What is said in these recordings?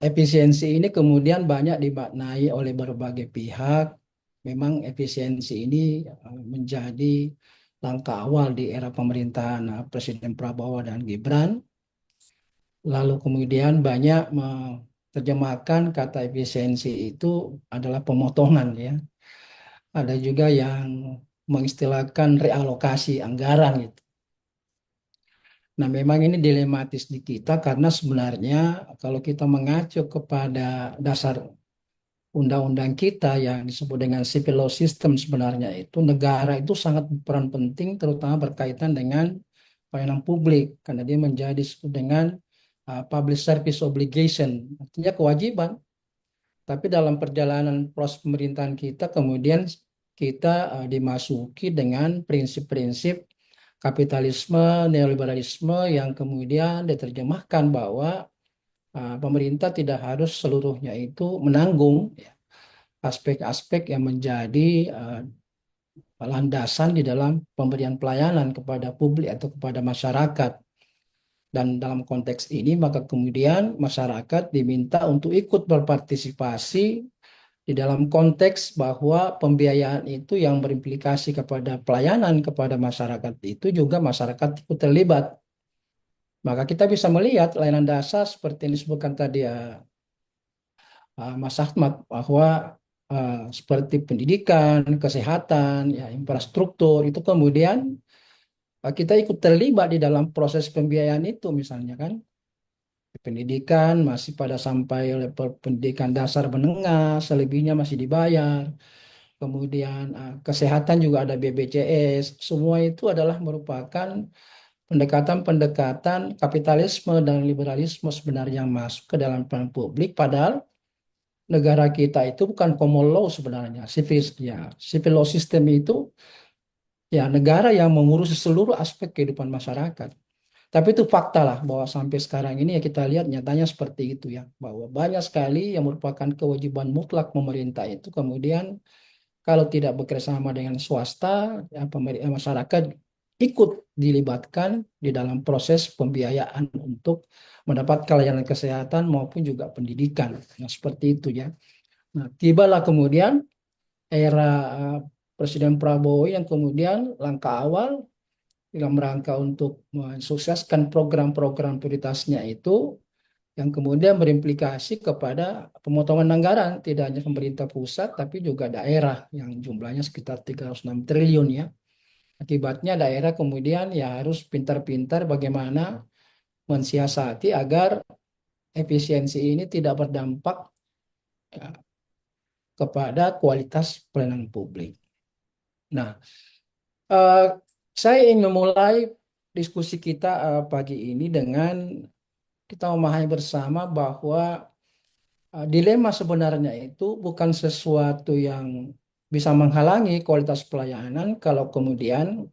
efisiensi ini kemudian banyak dimaknai oleh berbagai pihak. Memang efisiensi ini menjadi langkah awal di era pemerintahan Presiden Prabowo dan Gibran. Lalu kemudian banyak menerjemahkan kata efisiensi itu adalah pemotongan ya. Ada juga yang mengistilahkan realokasi anggaran gitu. Nah, memang ini dilematis di kita karena sebenarnya kalau kita mengacu kepada dasar undang-undang kita yang disebut dengan civil law system, sebenarnya itu negara itu sangat berperan penting terutama berkaitan dengan pelayanan publik karena dia menjadi disebut dengan public service obligation, artinya kewajiban. Tapi dalam perjalanan proses pemerintahan kita kemudian kita dimasuki dengan prinsip-prinsip kapitalisme, neoliberalisme yang kemudian diterjemahkan bahwa pemerintah tidak harus seluruhnya itu menanggung ya, aspek-aspek yang menjadi landasan di dalam pemberian pelayanan kepada publik atau kepada masyarakat. Dan dalam konteks ini maka kemudian masyarakat diminta untuk ikut berpartisipasi di dalam konteks bahwa pembiayaan itu yang berimplikasi kepada pelayanan kepada masyarakat itu juga masyarakat ikut terlibat. Maka kita bisa melihat layanan dasar seperti yang disebutkan tadi ya Mas Ahmad bahwa seperti pendidikan, kesehatan, ya infrastruktur itu kemudian kita ikut terlibat di dalam proses pembiayaan itu misalnya kan. Pendidikan masih pada sampai level pendidikan dasar menengah, selebihnya masih dibayar. Kemudian kesehatan juga ada BPJS. Semua itu adalah merupakan pendekatan-pendekatan kapitalisme dan liberalisme sebenarnya yang masuk ke dalam peran publik. Padahal negara kita itu bukan common law sebenarnya. Civil law system itu ya negara yang mengurusi seluruh aspek kehidupan masyarakat. Tapi itu fakta lah bahwa sampai sekarang ini ya kita lihat nyatanya seperti itu ya. Bahwa banyak sekali yang merupakan kewajiban mutlak pemerintah itu kemudian kalau tidak bekerjasama dengan swasta, ya, masyarakat ikut dilibatkan di dalam proses pembiayaan untuk mendapatkan layanan kesehatan maupun juga pendidikan. Nah, seperti itu ya. Nah, tibalah kemudian era Presiden Prabowo yang kemudian langkah awal dalam rangka untuk mensukseskan program-program prioritasnya itu yang kemudian berimplikasi kepada pemotongan anggaran tidak hanya pemerintah pusat tapi juga daerah yang jumlahnya sekitar 306 triliun ya. Akibatnya daerah kemudian ya harus pintar-pintar bagaimana mensiasati agar efisiensi ini tidak berdampak ya, kepada kualitas pelayanan publik. Nah, eh, saya ingin memulai diskusi kita pagi ini dengan kita memahami bersama bahwa dilema sebenarnya itu bukan sesuatu yang bisa menghalangi kualitas pelayanan kalau kemudian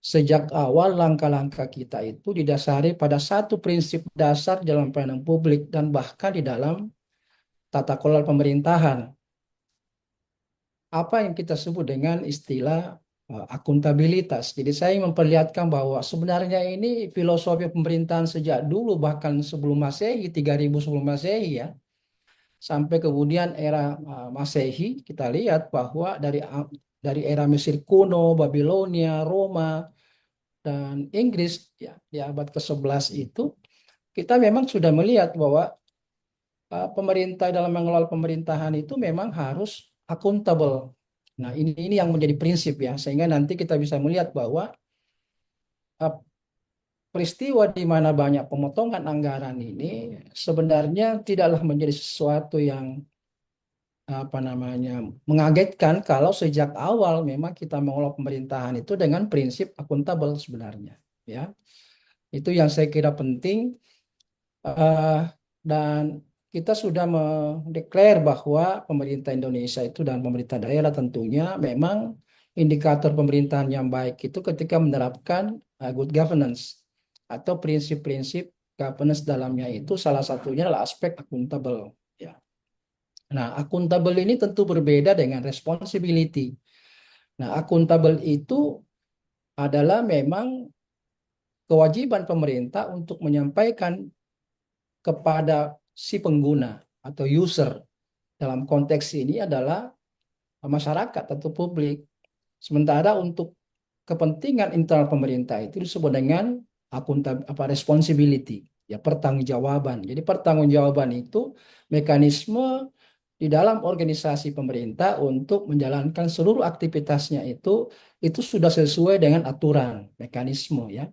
sejak awal langkah-langkah kita itu didasari pada satu prinsip dasar dalam pelayanan publik dan bahkan di dalam tata kelola pemerintahan. Apa yang kita sebut dengan istilah akuntabilitas. Jadi saya memperlihatkan bahwa sebenarnya ini filosofi pemerintahan sejak dulu bahkan sebelum Masehi, 3000 sebelum Masehi ya. Sampai kemudian era Masehi kita lihat bahwa dari era Mesir kuno, Babilonia, Roma dan Inggris ya di abad ke-11 itu kita memang sudah melihat bahwa pemerintah dalam mengelola pemerintahan itu memang harus akuntabel. Nah, ini yang menjadi prinsip ya sehingga nanti kita bisa melihat bahwa uh, peristiwa di mana banyak pemotongan anggaran ini sebenarnya tidaklah menjadi sesuatu yang apa namanya mengagetkan kalau sejak awal memang kita mengelola pemerintahan itu dengan prinsip akuntabel sebenarnya ya itu yang saya kira penting eh, dan kita sudah mendeklar bahwa pemerintah Indonesia itu dan pemerintah daerah tentunya memang indikator pemerintahan yang baik itu ketika menerapkan good governance atau prinsip-prinsip governance dalamnya itu salah satunya adalah aspek akuntabel ya. Nah, akuntabel ini tentu berbeda dengan responsibility. Nah, akuntabel itu adalah memang kewajiban pemerintah untuk menyampaikan kepada si pengguna atau user. Dalam konteks ini adalah masyarakat atau publik. Sementara untuk kepentingan internal pemerintah itu disebut dengan responsibility, ya pertanggungjawaban. Jadi pertanggungjawaban itu mekanisme di dalam organisasi pemerintah untuk menjalankan seluruh aktivitasnya itu sudah sesuai dengan aturan mekanisme ya.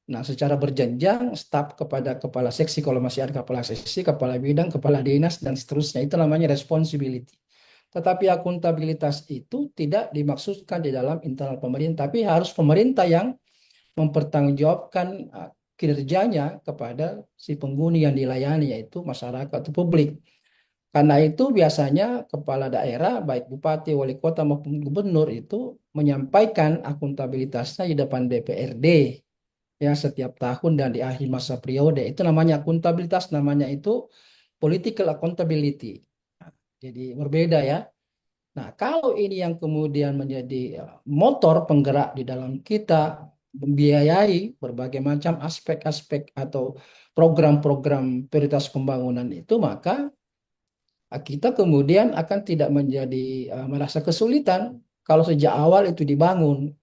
Nah, secara berjenjang staf kepada kepala seksi, kalau masih ada kepala seksi, kepala bidang, kepala dinas dan seterusnya, itu namanya responsibility. Tetapi akuntabilitas itu tidak dimaksudkan di dalam internal pemerintah, tapi harus pemerintah yang mempertanggungjawabkan kinerjanya kepada si penghuni yang dilayani, yaitu masyarakat atau publik. Karena itu biasanya kepala daerah, baik bupati, wali kota maupun gubernur itu menyampaikan akuntabilitasnya di depan DPRD ya setiap tahun dan di akhir masa periode. Itu namanya akuntabilitas, namanya itu political accountability. Nah, jadi berbeda ya. Nah, kalau ini yang kemudian menjadi motor penggerak di dalam kita membiayai berbagai macam aspek-aspek atau program-program prioritas pembangunan itu, maka kita kemudian akan tidak menjadi merasa kesulitan kalau sejak awal itu dibangun,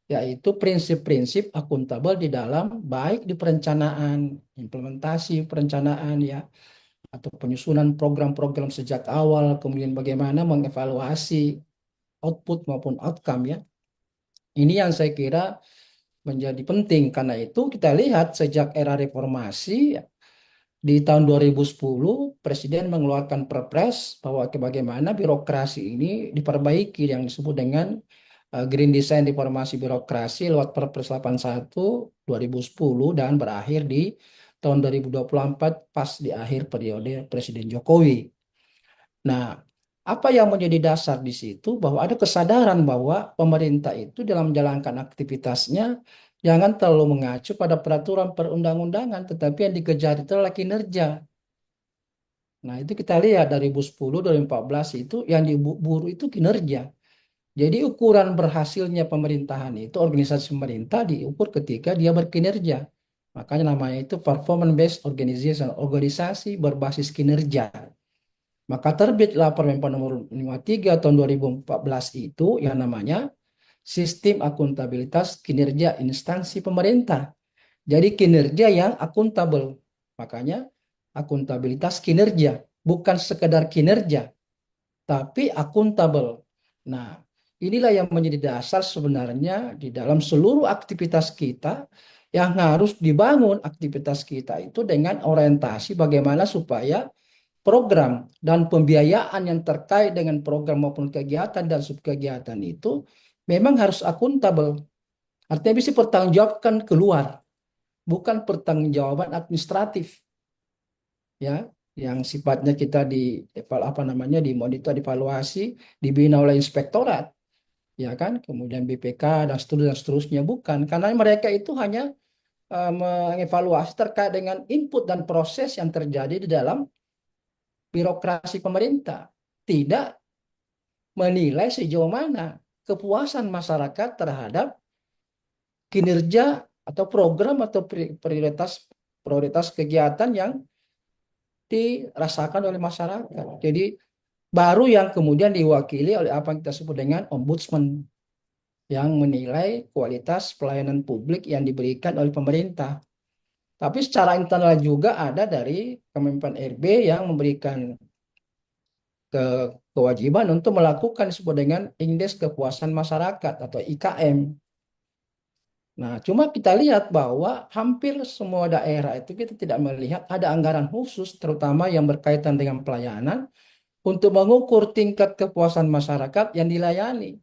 yaitu prinsip-prinsip akuntabel di dalam baik di perencanaan, implementasi perencanaan ya, atau penyusunan program-program sejak awal, kemudian bagaimana mengevaluasi output maupun outcome ya. Ini yang saya kira menjadi penting, karena itu kita lihat sejak era reformasi di tahun 2010 Presiden mengeluarkan Perpres bahwa bagaimana birokrasi ini diperbaiki yang disebut dengan Green Design Reformasi Birokrasi lewat Perpres 81 2010 dan berakhir di tahun 2024 pas di akhir periode Presiden Jokowi. Nah, apa yang menjadi dasar di situ bahwa ada kesadaran bahwa pemerintah itu dalam menjalankan aktivitasnya jangan terlalu mengacu pada peraturan perundang-undangan, tetapi yang dikejar itu adalah kinerja. Nah, itu kita lihat dari 2010, 2014 itu yang diburu itu kinerja. Jadi ukuran berhasilnya pemerintahan itu, organisasi pemerintah diukur ketika dia berkinerja. Makanya namanya itu performance based organization, organisasi berbasis kinerja. Maka terbitlah Permen nomor 53 tahun 2014 itu yang namanya Sistem Akuntabilitas Kinerja Instansi Pemerintah. Jadi kinerja yang akuntabel. Makanya akuntabilitas kinerja, bukan sekedar kinerja, tapi akuntabel. Nah, inilah yang menjadi dasar sebenarnya di dalam seluruh aktivitas kita yang harus dibangun aktivitas kita itu dengan orientasi bagaimana supaya program dan pembiayaan yang terkait dengan program maupun kegiatan dan subkegiatan itu memang harus akuntabel. Artinya bisa pertanggungjawabkan keluar, bukan pertanggungjawaban administratif ya, yang sifatnya kita di apa namanya dimonitor, dievaluasi, dibina oleh inspektorat, ya kan, kemudian BPK dan seterusnya, bukan, karena mereka itu hanya mengevaluasi terkait dengan input dan proses yang terjadi di dalam birokrasi pemerintah, tidak menilai sejauh mana kepuasan masyarakat terhadap kinerja atau program atau prioritas prioritas kegiatan yang dirasakan oleh masyarakat. Jadi baru yang kemudian diwakili oleh apa yang kita sebut dengan ombudsman yang menilai kualitas pelayanan publik yang diberikan oleh pemerintah. Tapi secara internal juga ada dari Kemenpan RB yang memberikan kewajiban untuk melakukan disebut dengan Indeks Kepuasan Masyarakat atau IKM. Nah, cuma kita lihat bahwa hampir semua daerah itu kita tidak melihat ada anggaran khusus, terutama yang berkaitan dengan pelayanan, untuk mengukur tingkat kepuasan masyarakat yang dilayani.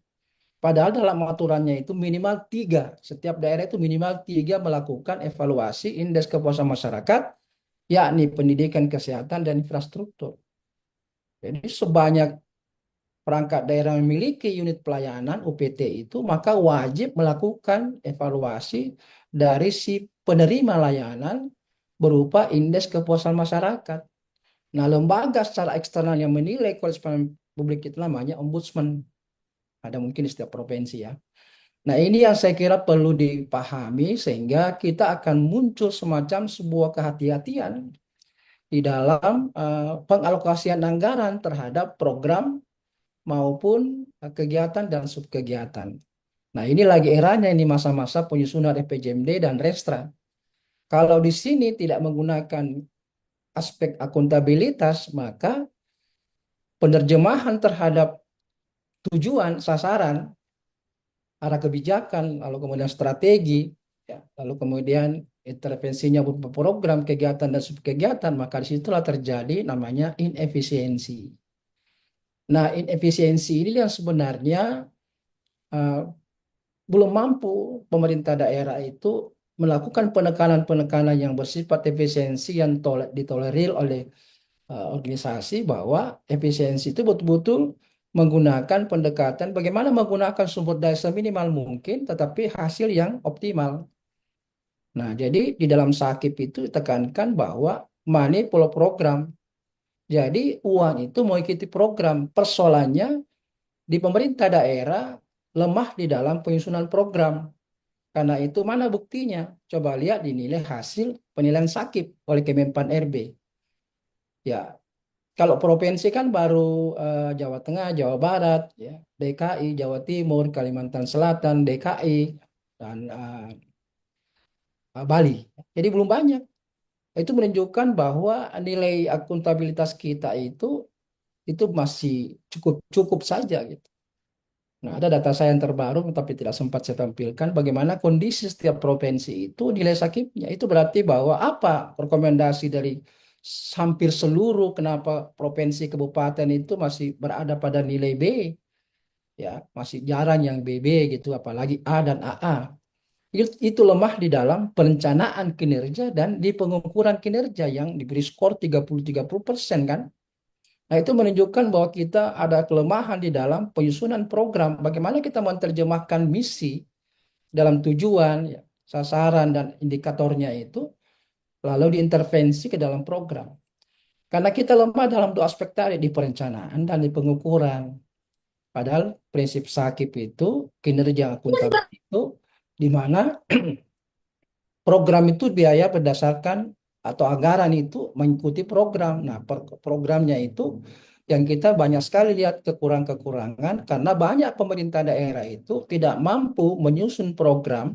Padahal dalam aturannya itu minimal 3. Setiap daerah itu minimal 3 melakukan evaluasi indeks kepuasan masyarakat, yakni pendidikan, kesehatan, dan infrastruktur. Jadi sebanyak perangkat daerah memiliki unit pelayanan UPT itu, maka wajib melakukan evaluasi dari si penerima layanan berupa indeks kepuasan masyarakat. Nah, lembaga secara eksternal yang menilai kualitas pelayanan publik itu namanya ombudsman. Ada mungkin di setiap provinsi ya. Nah, ini yang saya kira perlu dipahami sehingga kita akan muncul semacam sebuah kehati-hatian di dalam pengalokasian anggaran terhadap program maupun kegiatan dan subkegiatan. Nah, ini lagi eranya ini masa-masa penyusunan RPJMD dan Restra. Kalau di sini tidak menggunakan aspek akuntabilitas, maka penerjemahan terhadap tujuan, sasaran, arah kebijakan, lalu kemudian strategi, ya, lalu kemudian intervensinya berupa program, kegiatan, dan subkegiatan, maka disitulah terjadi namanya inefisiensi. Nah, inefisiensi ini yang sebenarnya uh, belum mampu pemerintah daerah itu melakukan penekanan-penekanan yang bersifat efisiensi yang ditolerir oleh organisasi, bahwa efisiensi itu betul-betul menggunakan pendekatan bagaimana menggunakan sumber daya seminimal mungkin tetapi hasil yang optimal. Nah, jadi di dalam sakit itu ditekankan bahwa money follow program. Jadi uang itu mengikuti program. Persoalannya di pemerintah daerah lemah di dalam penyusunan program. Karena itu mana buktinya? Coba lihat dinilai hasil penilaian sakit oleh Kemenpan RB. Ya, kalau provinsi kan baru Jawa Tengah, Jawa Barat, ya, DKI, Jawa Timur, Kalimantan Selatan, DKI, dan Bali. Jadi belum banyak. Itu menunjukkan bahwa nilai akuntabilitas kita itu masih cukup cukup saja gitu. Nah, ada data saya yang terbaru tapi tidak sempat saya tampilkan bagaimana kondisi setiap provinsi itu nilai sakitnya. Itu berarti bahwa apa rekomendasi dari hampir seluruh kenapa provinsi kabupaten itu masih berada pada nilai B, ya, masih jarang yang BB gitu apalagi A dan AA. Itu lemah di dalam perencanaan kinerja dan di pengukuran kinerja yang diberi skor 30-30% kan. Nah, itu menunjukkan bahwa kita ada kelemahan di dalam penyusunan program. Bagaimana kita menerjemahkan misi dalam tujuan, ya, sasaran, dan indikatornya itu, lalu diintervensi ke dalam program. Karena kita lemah dalam dua aspek tadi, di perencanaan dan di pengukuran. Padahal prinsip SAKIP itu, kinerja akuntabel itu, di mana program itu biaya berdasarkan atau anggaran itu mengikuti program. Nah, programnya itu yang kita banyak sekali lihat kekurangan-kekurangan karena banyak pemerintah daerah itu tidak mampu menyusun program.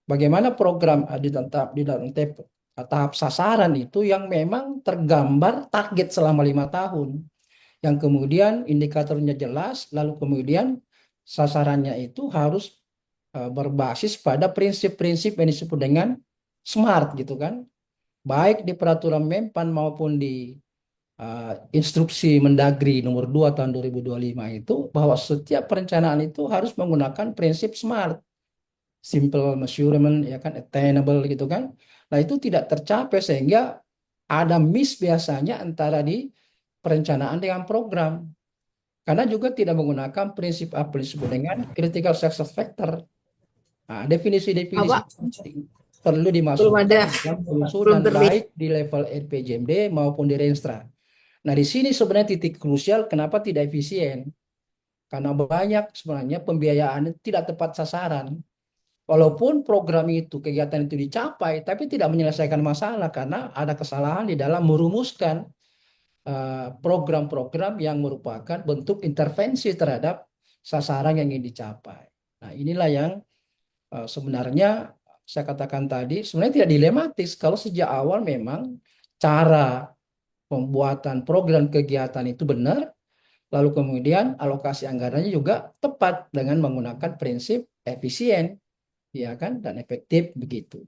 Bagaimana program di dalam tahap sasaran itu yang memang tergambar target selama 5 tahun, yang kemudian indikatornya jelas, lalu kemudian sasarannya itu harus berbasis pada prinsip-prinsip yang disebut dengan SMART gitu kan, baik di peraturan Menpan maupun di instruksi Mendagri nomor 2 tahun 2025 itu, bahwa setiap perencanaan itu harus menggunakan prinsip SMART, simple, measurement, ya kan, attainable gitu kan. Nah, itu tidak tercapai sehingga ada miss biasanya antara di perencanaan dengan program. Karena juga tidak menggunakan prinsip apa disebut dengan critical success factor. Nah, Oh, definisi-definisi Pak, penting perlu belum dimasukkan ada, dalam belum penyusunan terlihat. baik di level RPJMD maupun di Renstra. Nah, di sini sebenarnya titik krusial kenapa tidak efisien. Karena banyak sebenarnya pembiayaan itu tidak tepat sasaran. Walaupun program itu, kegiatan itu dicapai, tapi tidak menyelesaikan masalah karena ada kesalahan di dalam merumuskan program-program yang merupakan bentuk intervensi terhadap sasaran yang ingin dicapai. Nah, inilah yang sebenarnya saya katakan tadi sebenarnya tidak dilematis kalau sejak awal memang cara pembuatan program kegiatan itu benar, lalu kemudian alokasi anggarannya juga tepat dengan menggunakan prinsip efisien, ya kan, dan efektif begitu.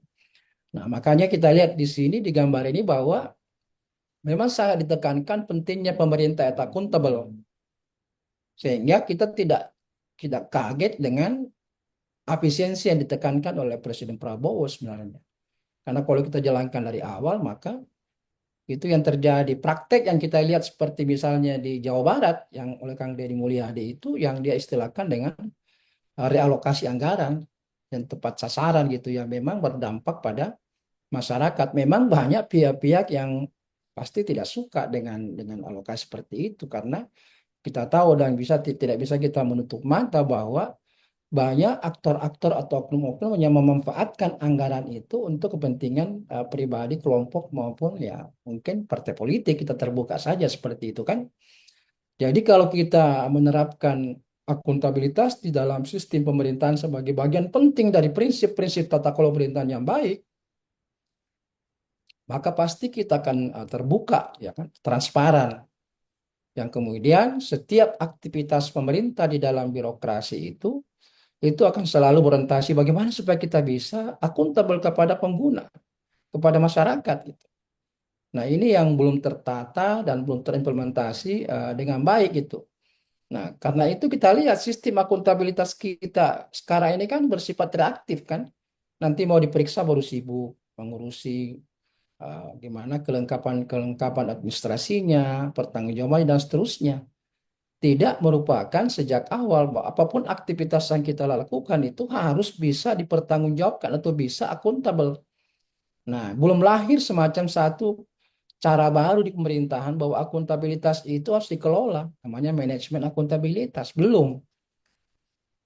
Nah, makanya kita lihat di sini di gambar ini bahwa memang sangat ditekankan pentingnya pemerintah itu akuntabel, sehingga kita tidak kaget dengan efisiensi yang ditekankan oleh Presiden Prabowo sebenarnya. Karena kalau kita jalankan dari awal, maka itu yang terjadi. Praktek yang kita lihat seperti misalnya di Jawa Barat, yang oleh Kang Deddy Mulyadi itu, yang dia istilahkan dengan realokasi anggaran yang tepat sasaran gitu, yang memang berdampak pada masyarakat. Memang banyak pihak-pihak yang pasti tidak suka dengan alokasi seperti itu, karena kita tahu dan tidak bisa kita menutup mata bahwa banyak aktor-aktor atau oknum-oknum yang memanfaatkan anggaran itu untuk kepentingan pribadi, kelompok maupun ya mungkin partai politik. Kita terbuka saja seperti itu kan. Jadi kalau kita menerapkan akuntabilitas di dalam sistem pemerintahan sebagai bagian penting dari prinsip-prinsip tata kelola pemerintahan yang baik, maka pasti kita akan terbuka, ya kan, transparan. Yang kemudian setiap aktivitas pemerintah di dalam birokrasi itu akan selalu berorientasi bagaimana supaya kita bisa akuntabel kepada pengguna, kepada masyarakat gitu. Nah, ini yang belum tertata dan belum terimplementasi dengan baik gitu. Nah, karena itu kita lihat sistem akuntabilitas kita sekarang ini kan bersifat reaktif kan. Nanti mau diperiksa baru sibuk mengurusi gimana kelengkapan administrasinya, pertanggungjawaban dan seterusnya. Tidak merupakan sejak awal bahwa apapun aktivitas yang kita lakukan itu harus bisa dipertanggungjawabkan atau bisa akuntabel. Nah, belum lahir semacam satu cara baru di pemerintahan bahwa akuntabilitas itu harus dikelola, namanya manajemen akuntabilitas. Belum.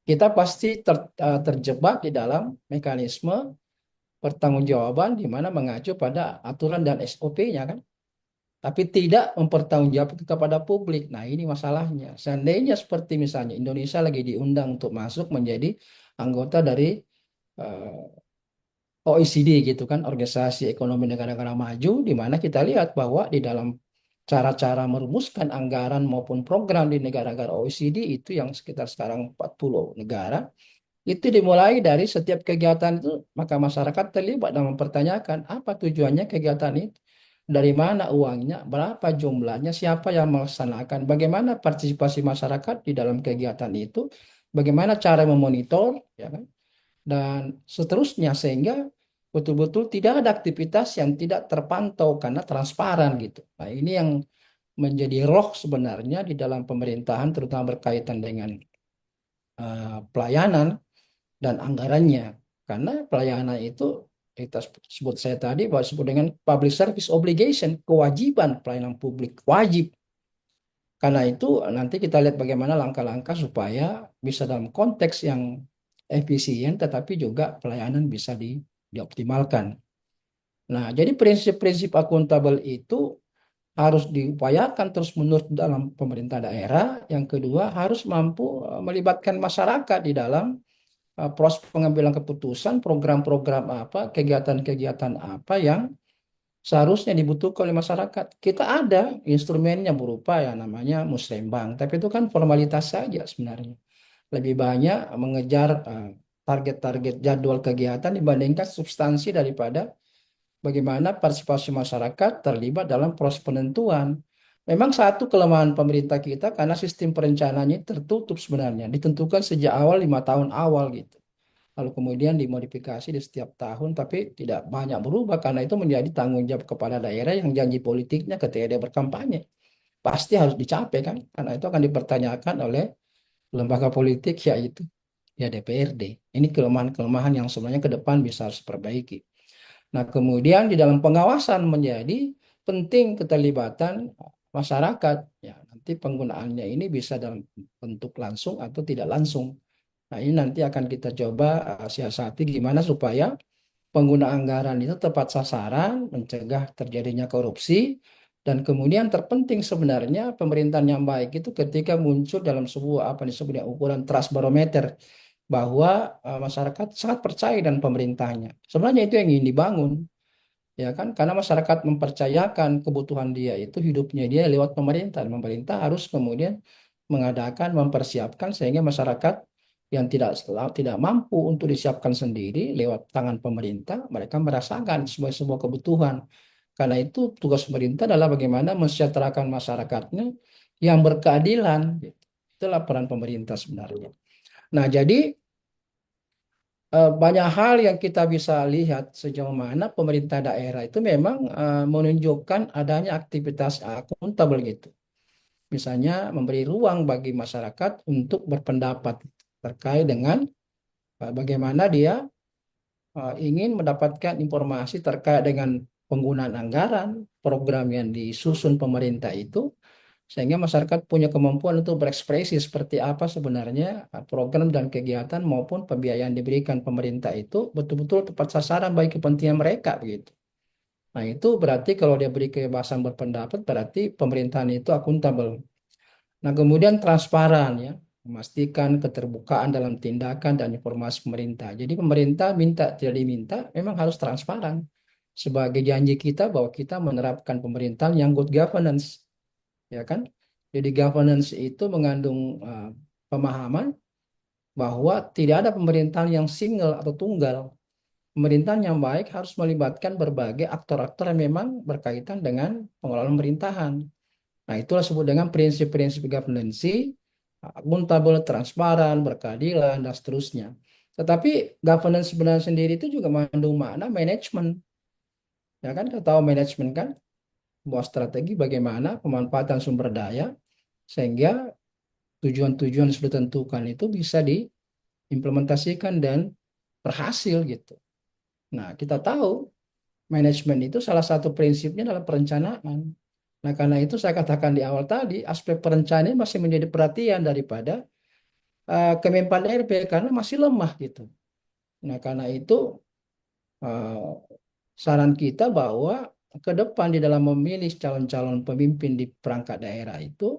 Kita pasti terjebak di dalam mekanisme pertanggungjawaban di mana mengacu pada aturan dan SOP-nya kan, tapi tidak mempertanggungjawabkan kepada publik. Nah, ini masalahnya. Seandainya seperti misalnya Indonesia lagi diundang untuk masuk menjadi anggota dari eh, OECD gitu kan, Organisasi Ekonomi Negara-Negara Maju, di mana kita lihat bahwa di dalam cara-cara merumuskan anggaran maupun program di negara-negara OECD itu yang sekitar sekarang 40 negara, itu dimulai dari setiap kegiatan itu, maka masyarakat terlibat dan mempertanyakan apa tujuannya kegiatan itu, dari mana uangnya, berapa jumlahnya, siapa yang melaksanakan, bagaimana partisipasi masyarakat di dalam kegiatan itu, bagaimana cara memonitor, ya kan, dan seterusnya sehingga betul-betul tidak ada aktivitas yang tidak terpantau karena transparan gitu. Nah, ini yang menjadi roh sebenarnya di dalam pemerintahan terutama berkaitan dengan pelayanan dan anggarannya. Karena pelayanan itu kita sebut saya tadi bahwa disebut dengan public service obligation, kewajiban pelayanan publik wajib. Karena itu nanti kita lihat bagaimana langkah-langkah supaya bisa dalam konteks yang efisien tetapi juga pelayanan bisa dioptimalkan. Nah, jadi prinsip-prinsip akuntabel itu harus diupayakan terus-menerus dalam pemerintah daerah. Yang kedua, harus mampu melibatkan masyarakat di dalam proses pengambilan keputusan, program-program apa, kegiatan-kegiatan apa yang seharusnya dibutuhkan oleh masyarakat. Kita ada instrumennya berupa ya namanya musrembang, tapi itu kan formalitas saja sebenarnya. Lebih banyak mengejar target-target jadwal kegiatan dibandingkan substansi daripada bagaimana partisipasi masyarakat terlibat dalam proses penentuan. Memang satu kelemahan pemerintah kita karena sistem perencanaannya tertutup sebenarnya, ditentukan sejak awal 5 tahun awal gitu. Lalu kemudian dimodifikasi di setiap tahun, tapi tidak banyak berubah karena itu menjadi tanggung jawab kepala daerah yang janji politiknya ketika dia berkampanye pasti harus dicapai kan, karena itu akan dipertanyakan oleh lembaga politik yaitu ya DPRD. Ini kelemahan-kelemahan yang sebenarnya ke depan bisa harus diperbaiki. Nah, kemudian di dalam pengawasan menjadi penting keterlibatan masyarakat. Ya, nanti penggunaannya ini bisa dalam bentuk langsung atau tidak langsung. Nah, ini nanti akan kita coba siasati gimana supaya pengguna anggaran itu tepat sasaran, mencegah terjadinya korupsi, dan kemudian terpenting sebenarnya pemerintahan yang baik itu ketika muncul dalam sebuah apa disebut ukuran trust barometer bahwa masyarakat sangat percaya dan pemerintahnya. Sebenarnya itu yang ingin dibangun, ya kan? Karena masyarakat mempercayakan kebutuhan dia itu hidupnya dia lewat pemerintah. Pemerintah harus kemudian mengadakan, mempersiapkan sehingga masyarakat yang tidak mampu untuk disiapkan sendiri lewat tangan pemerintah, mereka merasakan sebagai sebuah kebutuhan. Karena itu tugas pemerintah adalah bagaimana mensejahterakan masyarakatnya yang berkeadilan. Itulah peran pemerintah sebenarnya. Nah, jadi banyak hal yang kita bisa lihat sejauh mana pemerintah daerah itu memang menunjukkan adanya aktivitas akuntabel gitu. Misalnya memberi ruang bagi masyarakat untuk berpendapat terkait dengan bagaimana dia ingin mendapatkan informasi terkait dengan penggunaan anggaran, program yang disusun pemerintah itu, Sehingga masyarakat punya kemampuan untuk berekspresi seperti apa sebenarnya program dan kegiatan maupun pembiayaan diberikan pemerintah itu betul-betul tepat sasaran bagi kepentingan mereka begitu. Nah, itu berarti kalau dia beri kebebasan berpendapat berarti pemerintahan itu akuntabel. Nah, kemudian transparan ya, memastikan keterbukaan dalam tindakan dan informasi pemerintah. Jadi pemerintah minta tidak diminta memang harus transparan. Sebagai janji kita bahwa kita menerapkan pemerintahan yang good governance, ya kan? Jadi governance itu mengandung pemahaman bahwa tidak ada pemerintahan yang single atau tunggal. Pemerintahan yang baik harus melibatkan berbagai aktor-aktor yang memang berkaitan dengan pengelolaan pemerintahan. Nah, itulah disebut dengan prinsip-prinsip governance, akuntabel, transparan, berkeadilan, dan seterusnya. Tetapi governance sebenarnya sendiri itu juga mengandung makna manajemen. Ya kan, kita tahu manajemen kan, sebuah strategi bagaimana pemanfaatan sumber daya sehingga tujuan-tujuan yang sudah ditentukan itu bisa diimplementasikan dan berhasil gitu. Nah, kita tahu manajemen itu salah satu prinsipnya adalah perencanaan. Nah, karena itu saya katakan di awal tadi, aspek perencanaan masih menjadi perhatian daripada Kemenpan RB karena masih lemah gitu. Nah, karena itu uh, saran kita bahwa ke depan di dalam memilih calon-calon pemimpin di perangkat daerah itu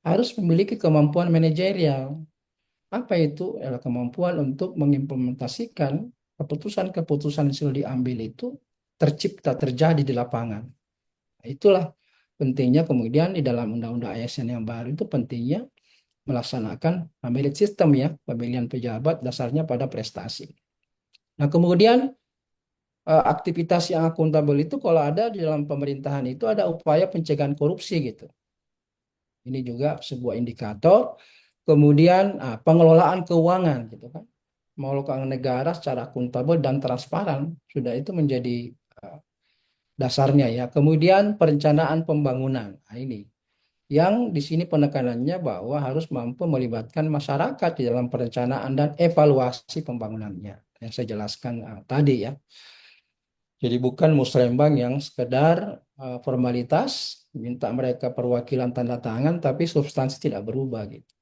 harus memiliki kemampuan manajerial. Apa itu? Adalah kemampuan untuk mengimplementasikan keputusan-keputusan yang sudah diambil itu tercipta, terjadi di lapangan. Nah, itulah pentingnya kemudian di dalam Undang-Undang ASN yang baru itu pentingnya melaksanakan merit system ya, pemilihan pejabat dasarnya pada prestasi. Nah, kemudian aktivitas yang akuntabel itu kalau ada di dalam pemerintahan itu ada upaya pencegahan korupsi gitu. Ini juga sebuah indikator. Kemudian pengelolaan keuangan gitu kan. Mengelola negara secara akuntabel dan transparan sudah itu menjadi uh, dasarnya ya. Kemudian perencanaan pembangunan. Nah, ini yang di sini penekanannya bahwa harus mampu melibatkan masyarakat di dalam perencanaan dan evaluasi pembangunannya yang saya jelaskan tadi ya. Jadi bukan musrembang yang sekedar formalitas, minta mereka perwakilan tanda tangan, tapi substansi tidak berubah gitu.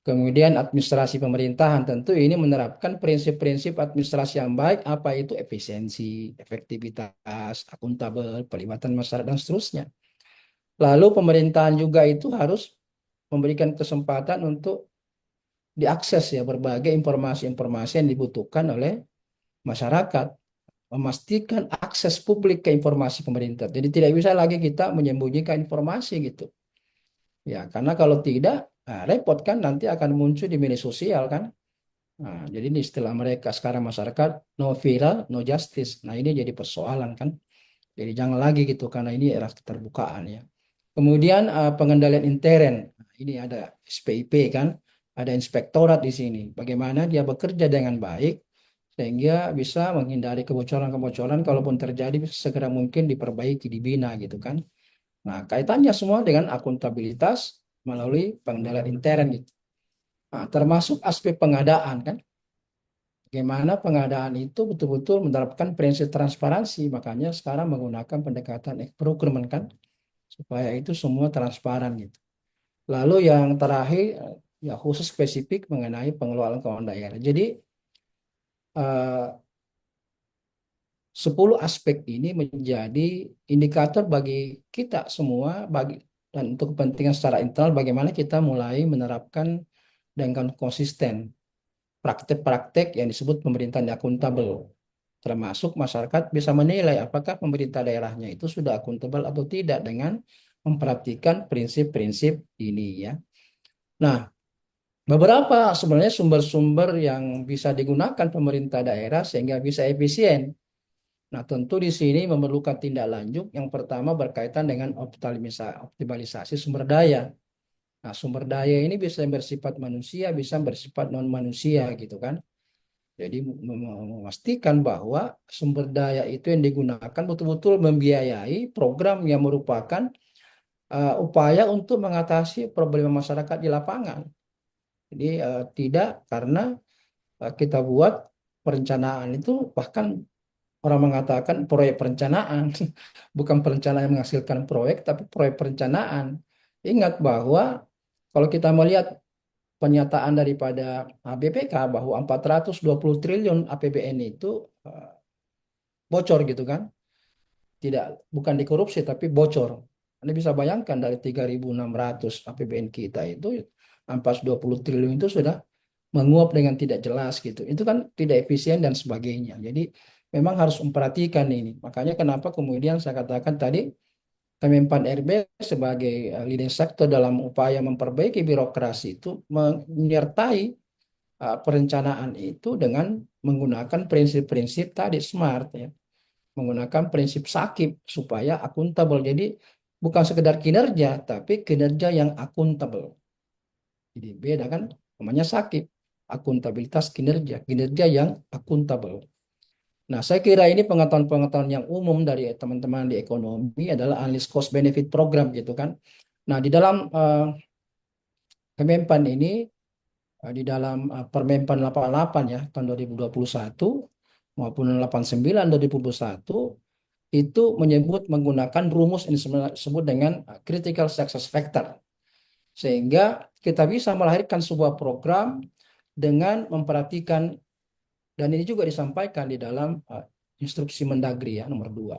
Kemudian administrasi pemerintahan tentu ini menerapkan prinsip-prinsip administrasi yang baik, apa itu efisiensi, efektivitas, akuntabel, pelibatan masyarakat dan seterusnya. Lalu pemerintahan juga itu harus memberikan kesempatan untuk diakses ya berbagai informasi-informasi yang dibutuhkan oleh masyarakat, memastikan akses publik ke informasi pemerintah. Jadi tidak bisa lagi kita menyembunyikan informasi gitu. Ya, karena kalau tidak, repot kan nanti akan muncul di media sosial kan. Nah, jadi ini istilah mereka sekarang masyarakat no viral, no justice. Nah, ini jadi persoalan kan. Jadi jangan lagi gitu karena ini era keterbukaan ya. Kemudian pengendalian intern. Nah, ini ada SPIP kan, ada inspektorat di sini. Bagaimana dia bekerja dengan baik sehingga bisa menghindari kebocoran-kebocoran kalaupun terjadi segera mungkin diperbaiki, dibina gitu kan. Nah, kaitannya semua dengan akuntabilitas melalui pengendalian intern gitu. Nah, termasuk aspek pengadaan kan. Bagaimana pengadaan itu betul-betul menerapkan prinsip transparansi. Makanya sekarang menggunakan pendekatan procurement kan supaya itu semua transparan gitu. Lalu yang terakhir ya khusus spesifik mengenai pengelolaan keuangan daerah. Jadi 10 aspek ini menjadi indikator bagi kita semua bagi dan untuk kepentingan secara internal bagaimana kita mulai menerapkan dengan konsisten praktek-praktek yang disebut pemerintahan akuntabel. Termasuk masyarakat bisa menilai apakah pemerintah daerahnya itu sudah akuntabel atau tidak dengan memperhatikan prinsip-prinsip ini ya. Nah, beberapa sebenarnya sumber-sumber yang bisa digunakan pemerintah daerah sehingga bisa efisien. Nah, tentu di sini memerlukan tindak lanjut. Yang pertama berkaitan dengan optimalisasi sumber daya. Nah, sumber daya ini bisa bersifat manusia, bisa bersifat non manusia gitu kan. Jadi memastikan bahwa sumber daya itu yang digunakan betul-betul membiayai program yang merupakan upaya untuk mengatasi problema masyarakat di lapangan. Jadi tidak karena kita buat perencanaan itu bahkan orang mengatakan proyek perencanaan, bukan perencanaan yang menghasilkan proyek, tapi proyek perencanaan. Ingat bahwa kalau kita melihat pernyataan daripada BPK bahwa 420 triliun APBN itu eh, bocor gitu kan. Tidak, bukan dikorupsi tapi bocor. Anda bisa bayangkan dari 3.600 APBN kita itu 420 triliun itu sudah menguap dengan tidak jelas gitu. Itu kan tidak efisien dan sebagainya. Jadi memang harus memperhatikan ini. Makanya kenapa kemudian saya katakan tadi Kemenpan RB sebagai leading sector dalam upaya memperbaiki birokrasi itu menyertai perencanaan itu dengan menggunakan prinsip-prinsip tadi SMART ya, menggunakan prinsip sakit supaya akuntabel. Jadi bukan sekedar kinerja, tapi kinerja yang akuntabel. Jadi beda kan, namanya sakit, akuntabilitas kinerja, kinerja yang akuntabel. Nah, saya kira ini pengetahuan-pengetahuan yang umum dari teman-teman di ekonomi adalah analis cost benefit program gitu kan. Nah, di dalam Kemenpan ini, di dalam Permenpan 88 ya tahun 2021 maupun 89 2021 itu menyebut menggunakan rumus yang disebut dengan critical success factor. Sehingga kita bisa melahirkan sebuah program dengan memperhatikan, dan ini juga disampaikan di dalam instruksi Mendagri ya nomor 2.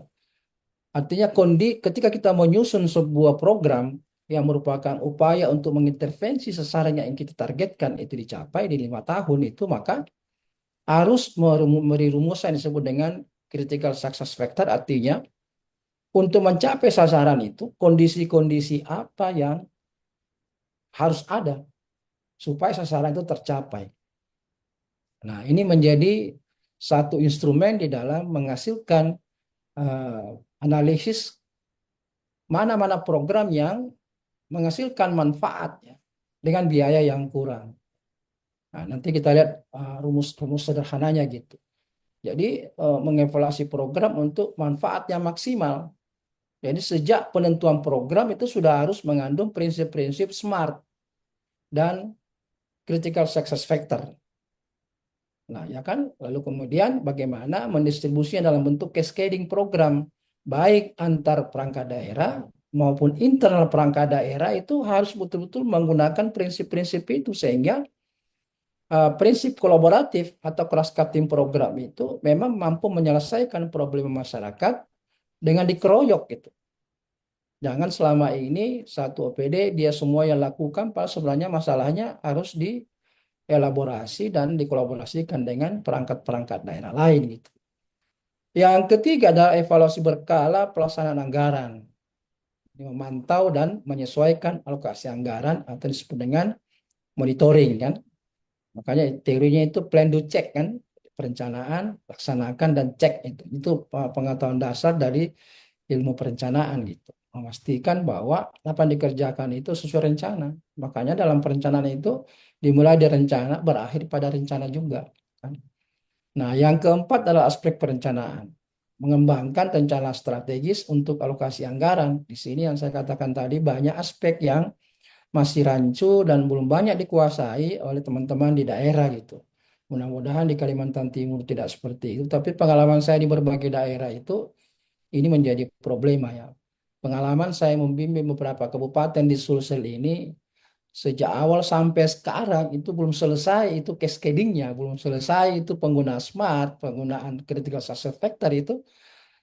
Artinya ketika kita menyusun sebuah program yang merupakan upaya untuk mengintervensi sasaran yang kita targetkan itu dicapai di 5 tahun itu, maka harus memberi rumusan yang disebut dengan critical success factor. Artinya untuk mencapai sasaran itu, kondisi-kondisi apa yang harus ada supaya sasaran itu tercapai. Nah, ini menjadi satu instrumen di dalam menghasilkan uh, analisis mana-mana program yang menghasilkan manfaat ya, dengan biaya yang kurang. Nah, nanti kita lihat rumus-rumus sederhananya gitu. Jadi mengevaluasi program untuk manfaat yang maksimal. Jadi sejak penentuan program itu sudah harus mengandung prinsip-prinsip SMART dan critical success factor. Nah, ya kan? Lalu kemudian bagaimana mendistribusinya dalam bentuk cascading program, baik antar perangkat daerah maupun internal perangkat daerah itu harus betul-betul menggunakan prinsip-prinsip itu sehingga prinsip kolaboratif atau cross cutting program itu memang mampu menyelesaikan problem masyarakat dengan dikeroyok gitu. Jangan selama ini satu OPD dia semua yang lakukan, padahal sebenarnya masalahnya harus dielaborasi dan dikolaborasikan dengan perangkat-perangkat daerah lain gitu. Yang ketiga adalah evaluasi berkala pelaksanaan anggaran. Memantau dan menyesuaikan alokasi anggaran atau disebut dengan monitoring kan. Makanya teorinya itu plan do check kan. Perencanaan, laksanakan dan cek itu. Itu pengetahuan dasar dari ilmu perencanaan gitu. Memastikan bahwa apa yang dikerjakan itu sesuai rencana. Makanya dalam perencanaan itu dimulai dari rencana, berakhir pada rencana juga kan. Nah, yang keempat adalah aspek perencanaan. Mengembangkan rencana strategis untuk alokasi anggaran. Di sini yang saya katakan tadi banyak aspek yang masih rancu dan belum banyak dikuasai oleh teman-teman di daerah gitu. Mudah-mudahan di Kalimantan Timur tidak seperti itu. Tapi pengalaman saya di berbagai daerah itu ini menjadi problema ya. Pengalaman saya membimbing beberapa kabupaten di Sulsel ini sejak awal sampai sekarang itu belum selesai itu cascadingnya, belum selesai itu penggunaan smart, penggunaan critical success factor itu,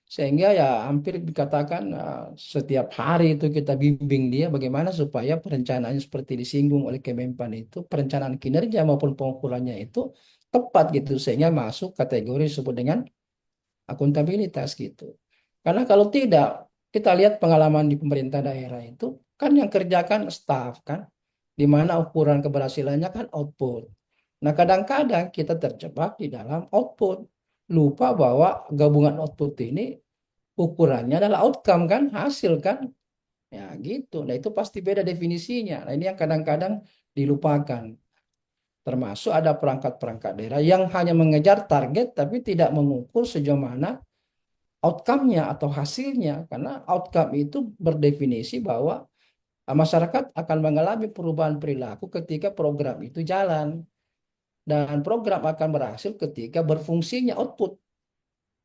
sehingga ya hampir dikatakan setiap hari itu kita bimbing dia bagaimana supaya perencanaan seperti disinggung oleh Kemenpan itu perencanaan kinerja maupun pengukurannya itu tepat gitu sehingga masuk kategori disebut dengan akuntabilitas gitu. Karena kalau tidak, kita lihat pengalaman di pemerintah daerah itu kan yang kerjakan staf kan, di mana ukuran keberhasilannya kan output. Nah, kadang-kadang kita terjebak di dalam output. Lupa bahwa gabungan output ini ukurannya adalah outcome kan, hasil kan. Ya gitu. Nah, itu pasti beda definisinya. Nah, ini yang kadang-kadang dilupakan. Termasuk ada perangkat-perangkat daerah yang hanya mengejar target tapi tidak mengukur sejauh mana outcome-nya atau hasilnya. Karena outcome itu berdefinisi bahwa masyarakat akan mengalami perubahan perilaku ketika program itu jalan. Dan program akan berhasil ketika berfungsinya output.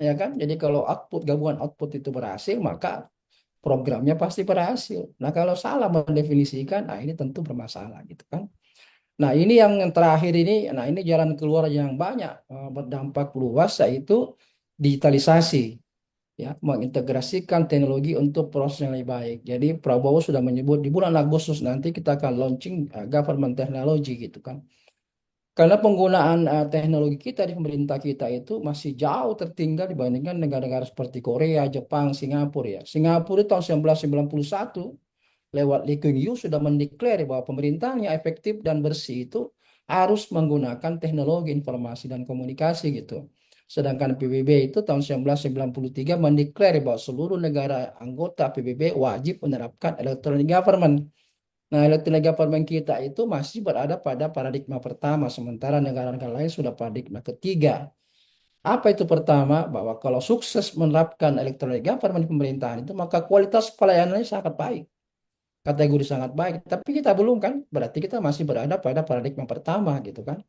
Ya kan? Jadi kalau output, gabungan output itu berhasil, maka programnya pasti berhasil. Nah, kalau salah mendefinisikan, nah ini tentu bermasalah gitu kan. Nah, ini yang terakhir ini, nah ini jalan keluar yang banyak berdampak luas, yaitu digitalisasi, ya, mengintegrasikan teknologi untuk proses yang lebih baik. Jadi Prabowo sudah menyebut di bulan Agustus nanti kita akan launching government technology gitu kan. Karena penggunaan teknologi kita di pemerintah kita itu masih jauh tertinggal dibandingkan negara-negara seperti Korea, Jepang, Singapura ya. Singapura tahun 1991 lewat Lee Kuan Yew sudah mendeklar bahwa pemerintahnya efektif dan bersih itu harus menggunakan teknologi informasi dan komunikasi gitu. Sedangkan PBB itu tahun 1993 mendeklar bahwa seluruh negara anggota PBB wajib menerapkan electronic government. Nah, electronic government kita itu masih berada pada paradigma pertama, sementara negara-negara lain sudah paradigma ketiga. Apa itu pertama? Bahwa kalau sukses menerapkan electronic government di pemerintahan itu, maka kualitas pelayanannya sangat baik, kategori sangat baik. Tapi kita belum kan, berarti kita masih berada pada paradigma pertama gitu kan.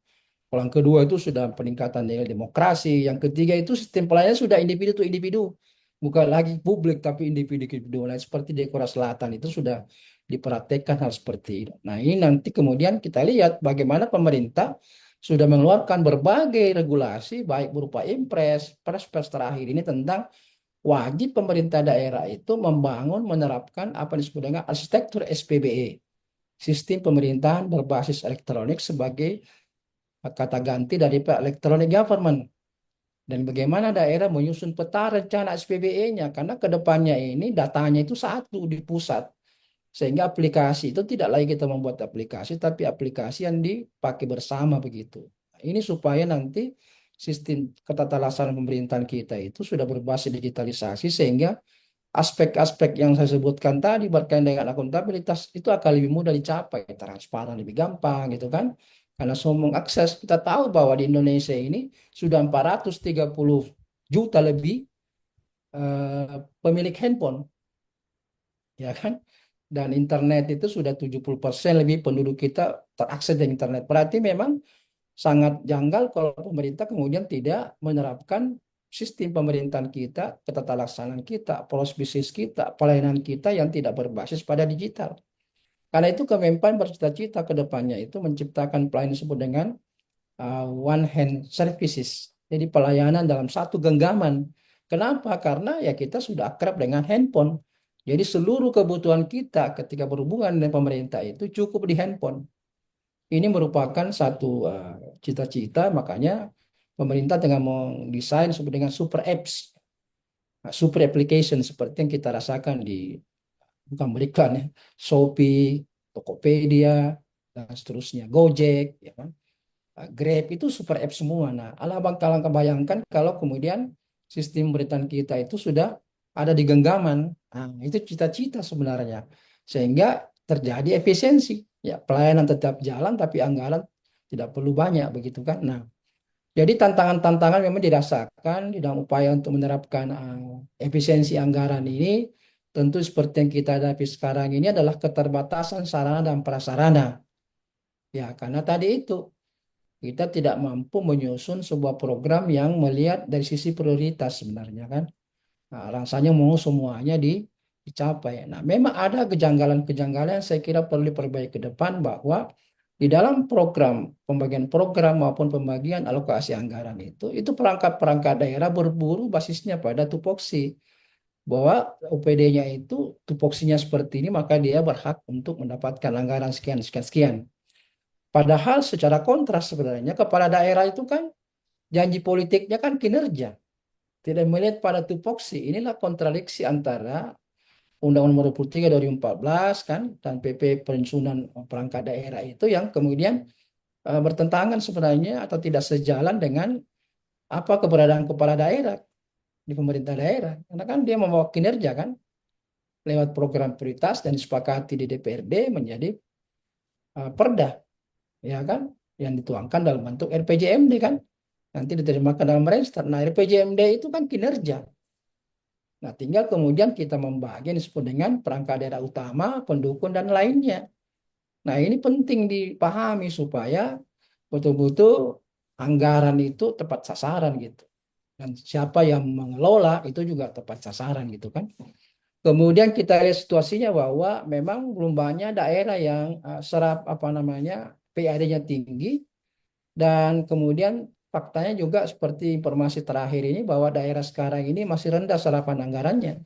Kalau yang kedua itu sudah peningkatan nilai demokrasi. Yang ketiga itu sistem pelayanan sudah individu to individu. Bukan lagi publik tapi individu ke individu. Nah, seperti di Korea Selatan itu sudah dipraktekkan hal seperti itu. Nah, ini nanti kemudian kita lihat bagaimana pemerintah sudah mengeluarkan berbagai regulasi baik berupa Impres, Perpres terakhir ini tentang wajib pemerintah daerah itu membangun menerapkan apa yang disebut dengan arsitektur SPBE, sistem pemerintahan berbasis elektronik sebagai kata ganti dari electronic government, dan bagaimana daerah menyusun peta rencana SPBE-nya karena kedepannya ini datanya itu satu di pusat, sehingga aplikasi itu tidak lagi kita membuat aplikasi tapi aplikasi yang dipakai bersama begitu. Ini supaya nanti sistem ketatalasaan pemerintahan kita itu sudah berbasis digitalisasi sehingga aspek-aspek yang saya sebutkan tadi berkaitan dengan akuntabilitas itu akan lebih mudah dicapai, transparan lebih gampang gitu kan. Karena semua mengakses, kita tahu bahwa di Indonesia ini sudah 430 juta lebih pemilik handphone, ya kan? Dan internet itu sudah 70% lebih penduduk kita terakses dengan internet. Berarti memang sangat janggal kalau pemerintah kemudian tidak menerapkan sistem pemerintahan kita, ketata laksanaan kita, proses bisnis kita, pelayanan kita yang tidak berbasis pada digital. Karena itu Kemenpan bercita-cita ke depannya itu menciptakan pelayanan disebut dengan one hand services. Jadi pelayanan dalam satu genggaman. Kenapa? Karena ya kita sudah akrab dengan handphone. Jadi seluruh kebutuhan kita ketika berhubungan dengan pemerintah itu cukup di handphone. Ini merupakan satu cita-cita, makanya pemerintah dengan mendesain seperti dengan super apps, super application seperti yang kita rasakan di, bukan berikan ya, Shopee, Tokopedia, dan seterusnya, Gojek, ya kan? Grab itu super app semua. Nah, ala bangkalan kebayangkan kalau kemudian sistem pemerintahan kita itu sudah ada di genggaman. Nah, itu cita-cita sebenarnya. Sehingga terjadi efisiensi. Ya, pelayanan tetap jalan tapi anggaran tidak perlu banyak begitu kan. Nah, jadi tantangan-tantangan memang dirasakan di dalam upaya untuk menerapkan efisiensi anggaran ini. Tentu seperti yang kita hadapi sekarang ini adalah keterbatasan sarana dan prasarana. Ya, karena tadi itu kita tidak mampu menyusun sebuah program yang melihat dari sisi prioritas sebenarnya kan. Nah, rasanya mau semuanya dicapai. Nah, memang ada kejanggalan-kejanggalan yang saya kira perlu diperbaiki ke depan, bahwa di dalam program, pembagian program maupun pembagian alokasi anggaran itu perangkat-perangkat daerah berburu basisnya pada tupoksi. Bahwa OPD-nya itu tupoksinya seperti ini, maka dia berhak untuk mendapatkan anggaran sekian, sekian, sekian. Padahal secara kontras sebenarnya kepala daerah itu kan janji politiknya kan kinerja, tidak melihat pada tupoksi. Inilah kontradiksi antara Undang-Undang Nomor 23 2014 kan dan PP Penyusunan Perangkat Daerah itu yang kemudian bertentangan sebenarnya atau tidak sejalan dengan apa keberadaan kepala daerah di pemerintah daerah. Karena kan dia membawa kinerja kan lewat program prioritas dan disepakati di DPRD menjadi perda, ya kan, yang dituangkan dalam bentuk RPJMD kan, nanti diterjemahkan dalam Renstra. Nah, RPJMD itu kan kinerja. Nah, tinggal kemudian kita membagi yang disebut dengan perangkat daerah utama, pendukung, dan lainnya. Nah, ini penting dipahami supaya betul-betul anggaran itu tepat sasaran gitu. Dan siapa yang mengelola itu juga tepat sasaran gitu kan. Kemudian kita lihat situasinya bahwa memang belum banyak daerah yang serap apa namanya PAD-nya tinggi, dan kemudian faktanya juga seperti informasi terakhir ini bahwa daerah sekarang ini masih rendah serapan anggarannya.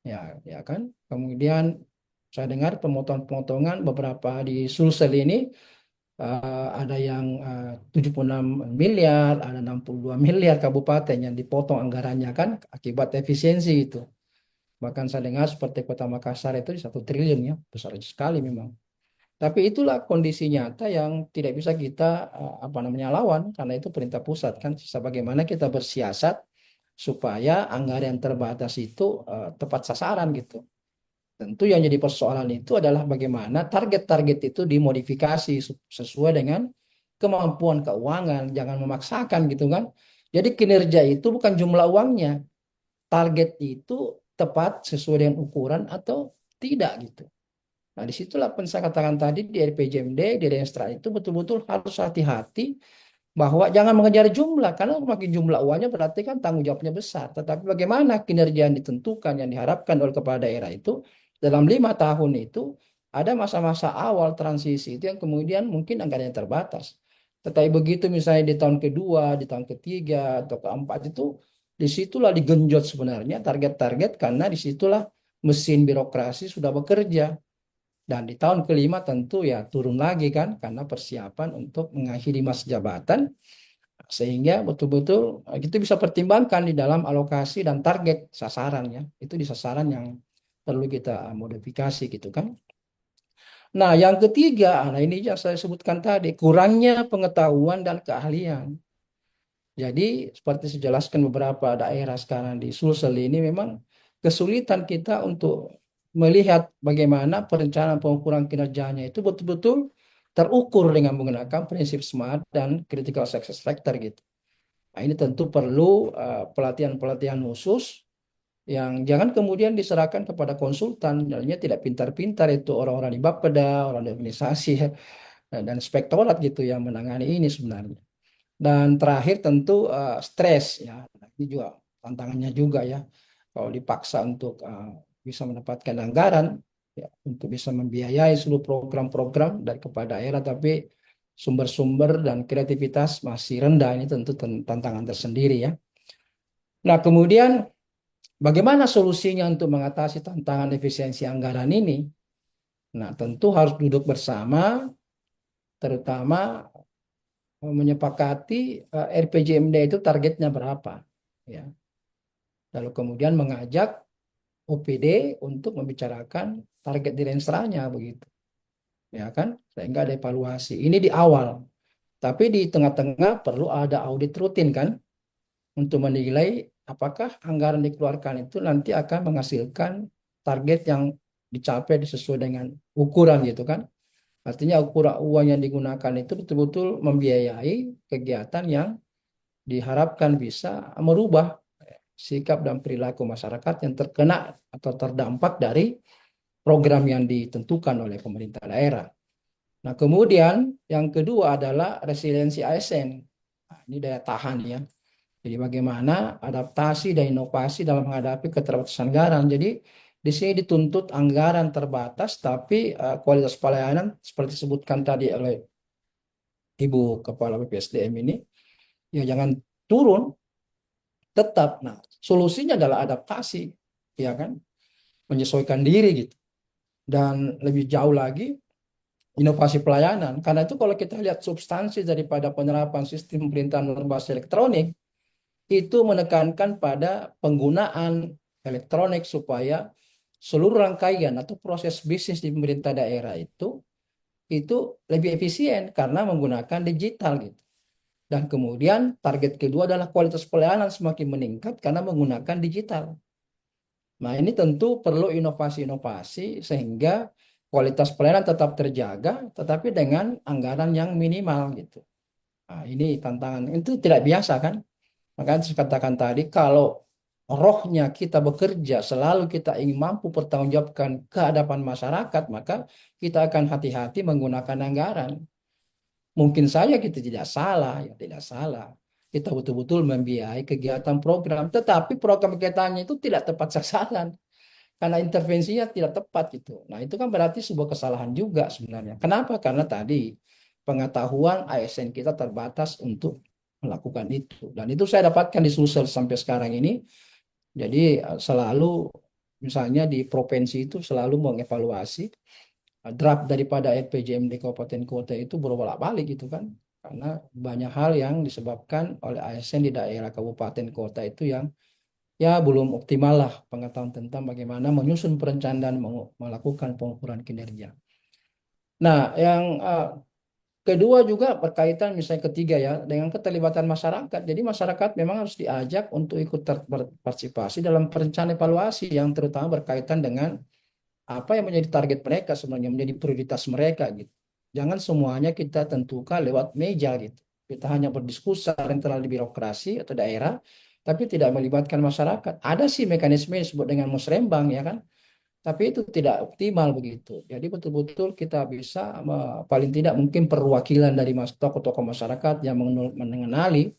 Ya, ya kan. Kemudian saya dengar pemotongan-pemotongan beberapa di Sulsel ini ada yang 76 miliar, ada 62 miliar kabupaten yang dipotong anggarannya kan akibat efisiensi itu. Bahkan saya dengar seperti Kota Makassar itu di 1 triliun ya, besar sekali memang. Tapi itulah kondisi nyata yang tidak bisa kita apa namanya lawan karena itu perintah pusat kan. Sebagaimana kita bersiasat supaya anggaran yang terbatas itu tepat sasaran gitu. Tentu yang jadi persoalan itu adalah bagaimana target-target itu dimodifikasi sesuai dengan kemampuan keuangan, jangan memaksakan gitu kan. Jadi kinerja itu bukan jumlah uangnya, target itu tepat sesuai dengan ukuran atau tidak gitu. Nah, disitulah saya katakan tadi di RPJMD, di Renstra itu betul-betul harus hati-hati bahwa jangan mengejar jumlah, karena makin jumlah uangnya berarti kan tanggung jawabnya besar. Tetapi bagaimana kinerja yang ditentukan, yang diharapkan oleh kepala daerah itu dalam 5 tahun itu ada masa-masa awal transisi itu yang kemudian mungkin anggarannya terbatas. Tetapi begitu misalnya di tahun kedua, di tahun ketiga atau keempat itu disitulah digenjot sebenarnya target-target karena disitulah mesin birokrasi sudah bekerja. Dan di tahun kelima tentu ya turun lagi kan karena persiapan untuk mengakhiri masa jabatan sehingga betul-betul kita bisa pertimbangkan di dalam alokasi dan target sasarannya. Itu di sasaran yang perlu kita modifikasi gitu kan. Nah, yang ketiga, nah ini yang saya sebutkan tadi, kurangnya pengetahuan dan keahlian. Jadi seperti saya jelaskan beberapa daerah sekarang di Sulsel ini memang kesulitan kita untuk melihat bagaimana perencanaan pengukuran kinerjanya itu betul-betul terukur dengan menggunakan prinsip SMART dan critical success factor gitu. Nah, ini tentu perlu pelatihan-pelatihan khusus yang jangan kemudian diserahkan kepada konsultan, jadinya tidak pintar-pintar itu orang-orang di Bapeda, orang di organisasi dan inspektorat gitu yang menangani ini sebenarnya. Dan terakhir tentu stres ya. Nah, ini juga tantangannya juga ya. Kalau dipaksa untuk bisa mendapatkan anggaran ya, untuk bisa membiayai seluruh program-program dari kepala daerah, tapi sumber-sumber dan kreativitas masih rendah, ini tentu tantangan tersendiri ya. Nah, kemudian bagaimana solusinya untuk mengatasi tantangan efisiensi anggaran ini? Nah, tentu harus duduk bersama, terutama menyepakati RPJMD itu targetnya berapa, ya. Lalu kemudian mengajak OPD untuk membicarakan target di rensranya begitu, ya kan? Sehingga ada evaluasi. Ini di awal, tapi di tengah-tengah perlu ada audit rutin kan, untuk menilai apakah anggaran dikeluarkan itu nanti akan menghasilkan target yang dicapai sesuai dengan ukuran gitu kan. Artinya ukuran uang yang digunakan itu betul-betul membiayai kegiatan yang diharapkan bisa merubah sikap dan perilaku masyarakat yang terkena atau terdampak dari program yang ditentukan oleh pemerintah daerah. Nah, kemudian yang kedua adalah resiliensi ASN. Nah, ini daya tahan ya. Jadi bagaimana adaptasi dan inovasi dalam menghadapi keterbatasan anggaran. Jadi di sini dituntut anggaran terbatas, tapi kualitas pelayanan seperti disebutkan tadi oleh Ibu Kepala BPSDM ini, ya jangan turun, tetap. Nah, solusinya adalah adaptasi, ya kan, menyesuaikan diri gitu. Dan lebih jauh lagi inovasi pelayanan. Karena itu kalau kita lihat substansi daripada penerapan sistem pemerintahan berbasis elektronik, itu menekankan pada penggunaan elektronik supaya seluruh rangkaian atau proses bisnis di pemerintah daerah itu lebih efisien karena menggunakan digital gitu. Dan kemudian target kedua adalah kualitas pelayanan semakin meningkat karena menggunakan digital. Nah, ini tentu perlu inovasi-inovasi sehingga kualitas pelayanan tetap terjaga, tetapi dengan anggaran yang minimal gitu. Nah, ini tantangan itu tidak biasa kan? Makanya saya katakan tadi, kalau rohnya kita bekerja, selalu kita ingin mampu pertanggungjawabkan kehadapan masyarakat, maka kita akan hati-hati menggunakan anggaran. Mungkin saja kita tidak salah, ya tidak salah. Kita betul-betul membiayai kegiatan program, tetapi program kegiatannya itu tidak tepat sasaran. karena intervensinya tidak tepat gitu. Nah, itu kan berarti sebuah kesalahan juga sebenarnya. Kenapa? Karena tadi pengetahuan ASN kita terbatas untuk melakukan itu. Dan itu saya dapatkan di Sulsel sampai sekarang ini. Jadi selalu misalnya di provinsi itu selalu mengevaluasi draft daripada RPJMD kabupaten kota itu berbolak-balik gitu kan. Karena banyak hal yang disebabkan oleh ASN di daerah kabupaten kota itu yang ya belum optimal lah pengetahuan tentang bagaimana menyusun perencanaan melakukan pengukuran kinerja. Nah, yang kedua juga berkaitan misalnya ketiga ya dengan keterlibatan masyarakat. Jadi masyarakat memang harus diajak untuk ikut berpartisipasi dalam perencanaan evaluasi yang terutama berkaitan dengan apa yang menjadi target mereka sebenarnya menjadi prioritas mereka gitu. Jangan semuanya kita tentukan lewat meja gitu. Kita hanya berdiskusi internal di birokrasi atau daerah, tapi tidak melibatkan masyarakat. Ada sih mekanisme yang disebut dengan musrembang ya kan, tapi itu tidak optimal begitu. Jadi betul-betul kita bisa paling tidak mungkin perwakilan dari tokoh-tokoh masyarakat yang mengenali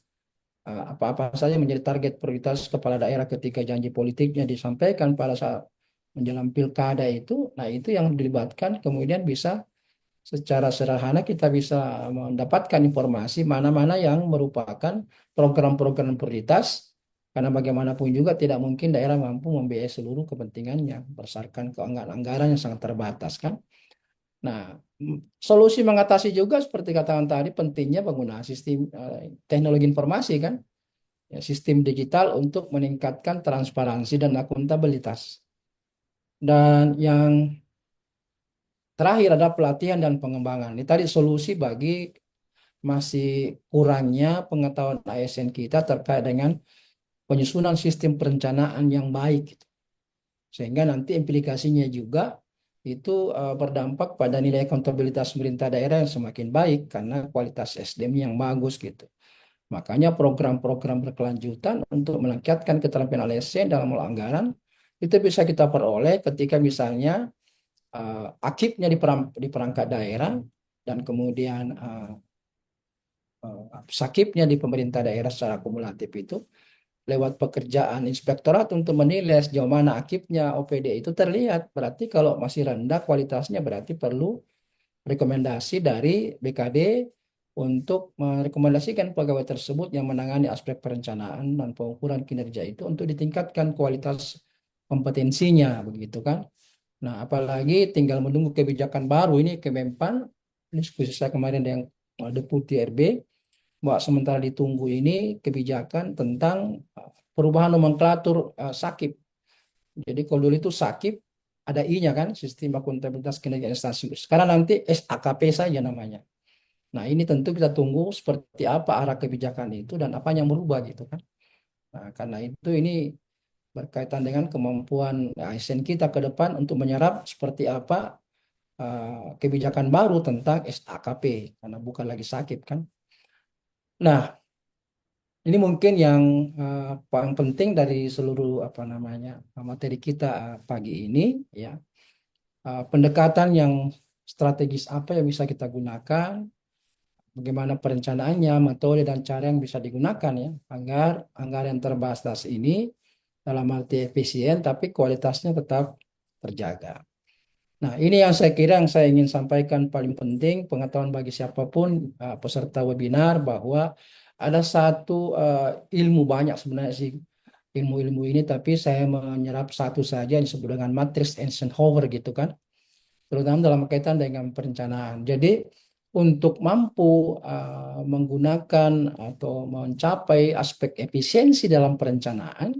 apa-apa saja menjadi target prioritas kepala daerah ketika janji politiknya disampaikan pada saat menjelang pilkada itu. Nah, itu yang dilibatkan kemudian bisa secara sederhana kita bisa mendapatkan informasi mana-mana yang merupakan program-program prioritas karena bagaimanapun juga tidak mungkin daerah mampu membiayai seluruh kepentingannya berdasarkan anggaran yang sangat terbatas kan. Nah, solusi mengatasi juga seperti katakan tadi pentingnya penggunaan sistem teknologi informasi kan, ya, sistem digital untuk meningkatkan transparansi dan akuntabilitas. Dan yang terakhir ada pelatihan dan pengembangan. Ini tadi solusi bagi masih kurangnya pengetahuan ASN kita terkait dengan penyusunan sistem perencanaan yang baik, gitu. Sehingga nanti implikasinya juga itu berdampak pada nilai akuntabilitas pemerintah daerah yang semakin baik karena kualitas SDM yang bagus gitu. Makanya program-program berkelanjutan untuk meningkatkan keterampilan ASN dalam anggaran itu bisa kita peroleh ketika misalnya akibnya di perangkat daerah dan kemudian sakitnya di pemerintah daerah secara kumulatif itu lewat pekerjaan inspektorat untuk menilai sejauh mana akibnya OPD itu terlihat. Berarti kalau masih rendah kualitasnya berarti perlu rekomendasi dari BKD untuk merekomendasikan pegawai tersebut yang menangani aspek perencanaan dan pengukuran kinerja itu untuk ditingkatkan kualitas kompetensinya begitu kan. Nah, apalagi tinggal menunggu kebijakan baru ini Kemenpan, diskusi saya kemarin dengan Deputi RB, bahwa sementara ditunggu ini kebijakan tentang perubahan nomenklatur SAKIP. Jadi kalau dulu itu SAKIP, ada I-nya kan, Sistem Akuntabilitas Kinerja Instansi. Sekarang nanti SAKP saja namanya. Nah, ini tentu kita tunggu seperti apa arah kebijakan itu dan apa yang berubah gitu kan. Nah, karena itu ini berkaitan dengan kemampuan ASN kita ke depan untuk menyerap seperti apa kebijakan baru tentang SAKP karena bukan lagi sakit kan. Nah, ini mungkin yang paling penting dari seluruh apa namanya materi kita pagi ini ya. Pendekatan yang strategis apa yang bisa kita gunakan, bagaimana perencanaannya, metode dan cara yang bisa digunakan ya agar anggaran terbatas ini dalam arti efisien tapi kualitasnya tetap terjaga. Nah, ini yang saya kira yang saya ingin sampaikan paling penting pengetahuan bagi siapapun peserta webinar bahwa ada satu ilmu banyak sebenarnya sih ilmu-ilmu ini, tapi saya menyerap satu saja yang disebut dengan matriks Eisenhower gitu kan, terutama dalam kaitan dengan perencanaan. Jadi untuk mampu menggunakan atau mencapai aspek efisiensi dalam perencanaan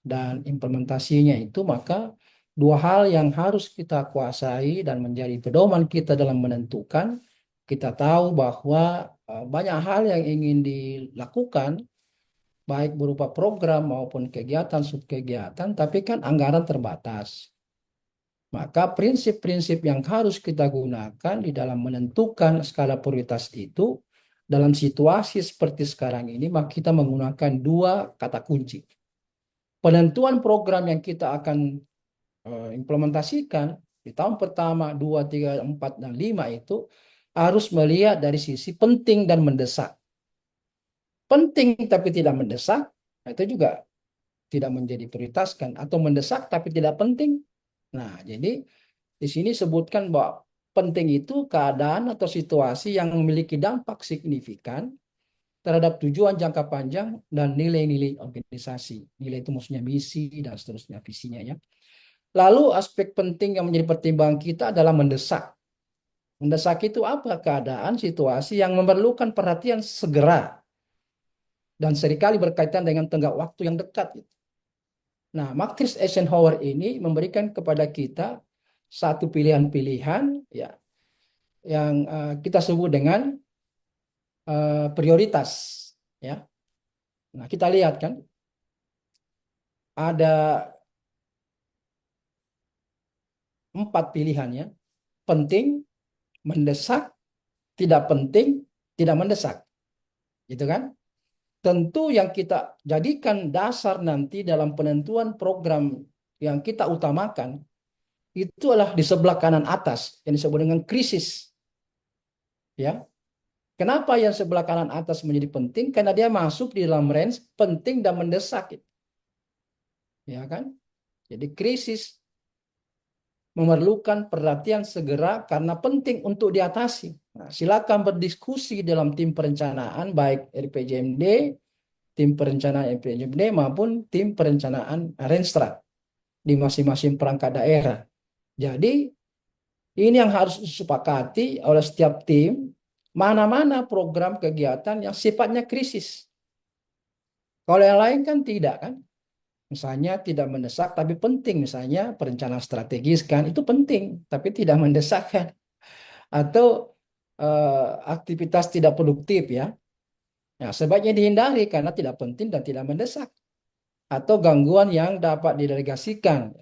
dan implementasinya itu, maka dua hal yang harus kita kuasai dan menjadi pedoman kita dalam menentukan. Kita tahu bahwa banyak hal yang ingin dilakukan, baik berupa program maupun kegiatan, subkegiatan, tapi kan anggaran terbatas. Maka prinsip-prinsip yang harus kita gunakan di dalam menentukan skala prioritas itu, dalam situasi seperti sekarang ini, maka kita menggunakan dua kata kunci. Penentuan program yang kita akan implementasikan di tahun pertama, 2, 3, 4, dan 5 itu harus melihat dari sisi penting dan mendesak. Penting tapi tidak mendesak, itu juga tidak menjadi prioritaskan, atau mendesak tapi tidak penting. Nah, jadi di sini sebutkan bahwa penting itu keadaan atau situasi yang memiliki dampak signifikan terhadap tujuan jangka panjang dan nilai-nilai organisasi. Nilai itu maksudnya misi dan seterusnya, visinya ya. Lalu aspek penting yang menjadi pertimbangan kita adalah mendesak. Mendesak itu apa? Keadaan, situasi yang memerlukan perhatian segera dan seringkali berkaitan dengan tenggat waktu yang dekat. Nah, matriks Eisenhower ini memberikan kepada kita satu pilihan-pilihan ya yang kita sebut dengan prioritas ya. Nah, kita lihat kan ada 4 pilihannya: penting, mendesak, tidak penting, tidak mendesak. Gitu kan? Tentu yang kita jadikan dasar nanti dalam penentuan program yang kita utamakan itu adalah di sebelah kanan atas yang disebut dengan krisis. Ya. Kenapa yang sebelah kanan atas menjadi penting? Karena dia masuk di dalam range penting dan mendesak. Ya kan? Jadi krisis memerlukan perhatian segera karena penting untuk diatasi. Nah, silakan berdiskusi dalam tim perencanaan baik RPJMD, tim perencanaan RPJMD maupun tim perencanaan Renstra di masing-masing perangkat daerah. Jadi ini yang harus disepakati oleh setiap tim, mana-mana program kegiatan yang sifatnya krisis. Kalau yang lain kan tidak kan. Misalnya tidak mendesak tapi penting, misalnya perencanaan strategis kan itu penting tapi tidak mendesak kan. Atau aktivitas tidak produktif ya. Nah, sebaiknya dihindari karena tidak penting dan tidak mendesak. Atau gangguan yang dapat didelegasikan,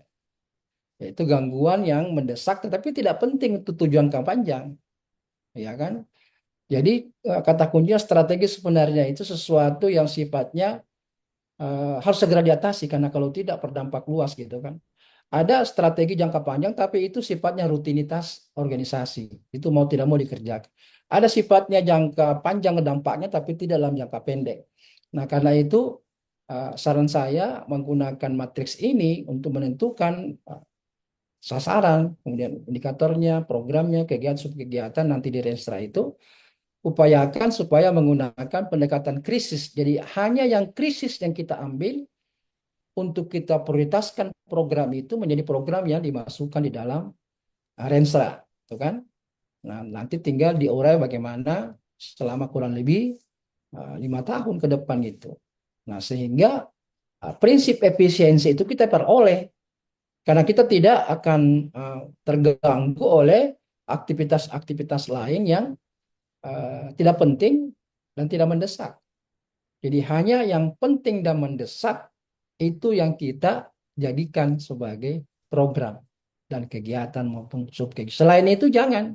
yaitu gangguan yang mendesak tetapi tidak penting untuk tujuan jangka panjang. Ya kan? Jadi kata kuncinya strategi sebenarnya itu sesuatu yang sifatnya harus segera diatasi karena kalau tidak berdampak luas gitu kan. Ada strategi jangka panjang tapi itu sifatnya rutinitas organisasi. Itu mau tidak mau dikerjakan. Ada sifatnya jangka panjang dampaknya tapi tidak dalam jangka pendek. Nah, karena itu saran saya menggunakan matriks ini untuk menentukan sasaran, kemudian indikatornya, programnya, kegiatan nanti di Renstra itu upayakan supaya menggunakan pendekatan krisis. Jadi hanya yang krisis yang kita ambil untuk kita prioritaskan program itu menjadi program yang dimasukkan di dalam Renstra, itu kan? Nah, nanti tinggal diurai bagaimana selama kurang lebih 5 tahun ke depan gitu. Nah, sehingga prinsip efisiensi itu kita peroleh karena kita tidak akan terganggu oleh aktivitas-aktivitas lain yang tidak penting dan tidak mendesak. Jadi hanya yang penting dan mendesak itu yang kita jadikan sebagai program dan kegiatan maupun subkegiatan. Selain itu jangan.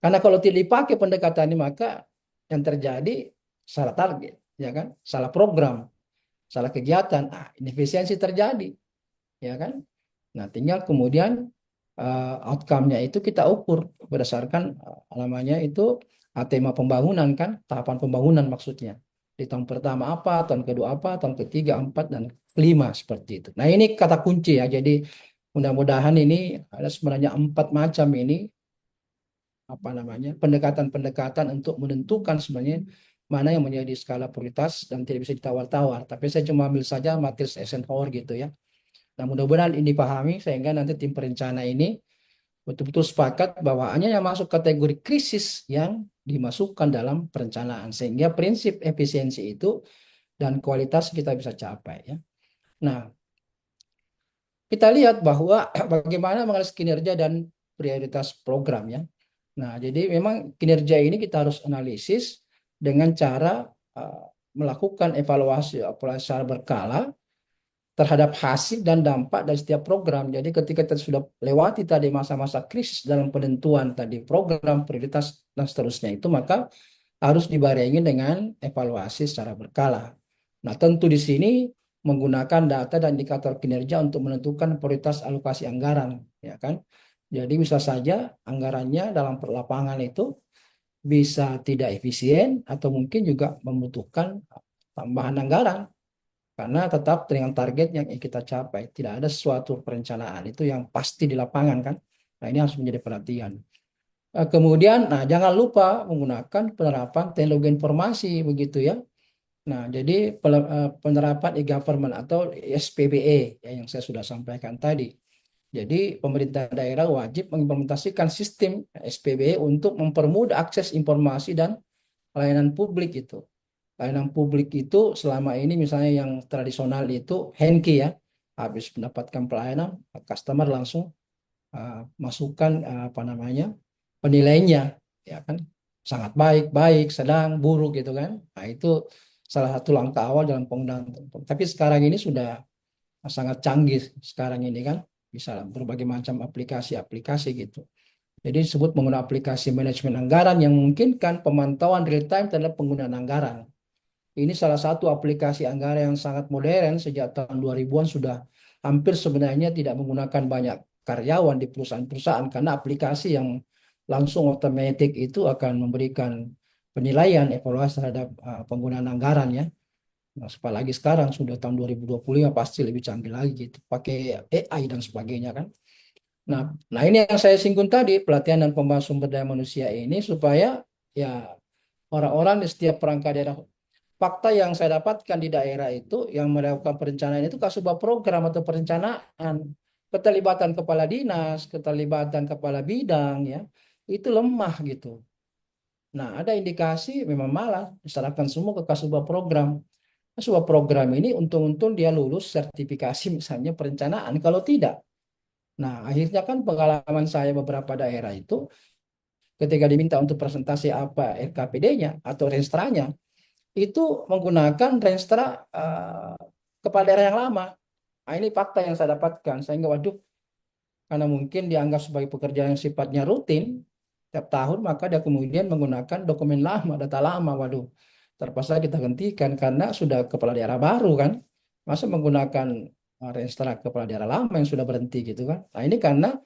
Karena kalau tidak dipakai pendekatan ini maka yang terjadi salah target, ya kan? Salah program, salah kegiatan, inefisiensi terjadi, ya kan? Nah, tinggal kemudian outcome-nya itu kita ukur berdasarkan namanya itu tema pembangunan kan, tahapan pembangunan maksudnya. Di tahun pertama apa, tahun kedua apa, tahun ketiga, empat, dan kelima seperti itu. Nah, ini kata kunci ya. Jadi mudah-mudahan ini ada sebenarnya 4 macam ini apa namanya pendekatan-pendekatan untuk menentukan sebenarnya mana yang menjadi skala prioritas dan tidak bisa ditawar-tawar. Tapi saya cuma ambil saja matriks Eisenhower gitu ya. Nah, mudah-mudahan ini dipahami sehingga nanti tim perencana ini betul-betul sepakat bahwa hanya yang masuk kategori krisis yang dimasukkan dalam perencanaan sehingga prinsip efisiensi itu dan kualitas kita bisa capai ya. Nah, kita lihat bahwa bagaimana menganalisis kinerja dan prioritas program ya. Nah, jadi memang kinerja ini kita harus analisis dengan cara melakukan evaluasi secara berkala terhadap hasil dan dampak dari setiap program. Jadi ketika kita sudah lewati tadi masa-masa krisis dalam penentuan tadi program, prioritas, dan seterusnya itu, maka harus dibarengi dengan evaluasi secara berkala. Nah, tentu di sini menggunakan data dan indikator kinerja untuk menentukan prioritas alokasi anggaran, ya kan? Jadi bisa saja anggarannya dalam lapangan itu bisa tidak efisien atau mungkin juga membutuhkan tambahan anggaran. karena tetap dengan target yang kita capai. Tidak ada suatu perencanaan itu yang pasti di lapangan kan. Nah, ini harus menjadi perhatian. Kemudian, nah jangan lupa menggunakan penerapan teknologi informasi begitu ya. Nah, jadi penerapan e-government atau SPBE ya, yang saya sudah sampaikan tadi. Jadi pemerintah daerah wajib mengimplementasikan sistem SPBE untuk mempermudah akses informasi dan pelayanan publik itu. Pelayanan publik itu selama ini misalnya yang tradisional itu handkey ya. Habis mendapatkan pelayanan, customer langsung masukkan apa namanya penilaiannya ya kan, sangat baik, baik, sedang, buruk gitu kan. Nah, itu salah satu langkah awal dalam penggunaan. Tapi sekarang ini sudah sangat canggih sekarang ini kan, bisa berbagai macam aplikasi-aplikasi gitu. Jadi disebut menggunakan aplikasi manajemen anggaran yang memungkinkan pemantauan real time terhadap penggunaan anggaran. Ini salah satu aplikasi anggaran yang sangat modern sejak tahun 2000-an, sudah hampir sebenarnya tidak menggunakan banyak karyawan di perusahaan-perusahaan karena aplikasi yang langsung otomatis itu akan memberikan penilaian evaluasi terhadap penggunaan anggaran ya. Nah, apalagi sekarang sudah tahun 2020 ya, pasti lebih canggih lagi gitu, pakai AI dan sebagainya kan. Nah, ini yang saya singgung tadi, pelatihan dan pembangunan sumber daya manusia ini supaya ya orang-orang di setiap perangkat daerah. Fakta yang saya dapatkan di daerah itu yang melakukan perencanaan itu sebuah program atau perencanaan, keterlibatan kepala dinas, keterlibatan kepala bidang ya, itu lemah gitu. Nah, ada indikasi memang malah diserahkan semua ke sebuah program. Nah, sebuah program ini untung-untung dia lulus sertifikasi misalnya perencanaan. Kalau tidak, nah akhirnya kan pengalaman saya beberapa daerah itu ketika diminta untuk presentasi apa RKPD-nya atau renstranya, itu menggunakan renstra kepala daerah yang lama. Nah, ini fakta yang saya dapatkan. Sehingga waduh, karena mungkin dianggap sebagai pekerjaan yang sifatnya rutin tiap tahun, maka dia kemudian menggunakan dokumen lama, data lama. Waduh, terpaksa kita hentikan karena sudah kepala daerah baru kan. Masa menggunakan renstra kepala daerah lama yang sudah berhenti gitu kan. Nah, ini karena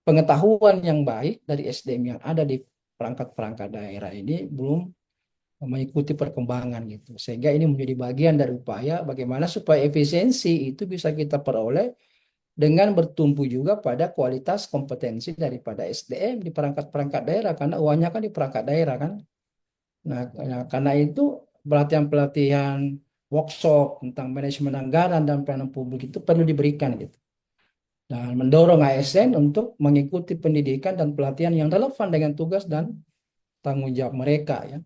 pengetahuan yang baik dari SDM yang ada di perangkat-perangkat daerah ini belum mengikuti perkembangan gitu. Sehingga ini menjadi bagian dari upaya bagaimana supaya efisiensi itu bisa kita peroleh dengan bertumpu juga pada kualitas kompetensi daripada SDM di perangkat-perangkat daerah, karena uangnya kan di perangkat daerah kan. Nah, karena itu pelatihan-pelatihan workshop tentang manajemen anggaran dan pelayanan publik itu perlu diberikan gitu. Dan mendorong ASN untuk mengikuti pendidikan dan pelatihan yang relevan dengan tugas dan tanggung jawab mereka ya.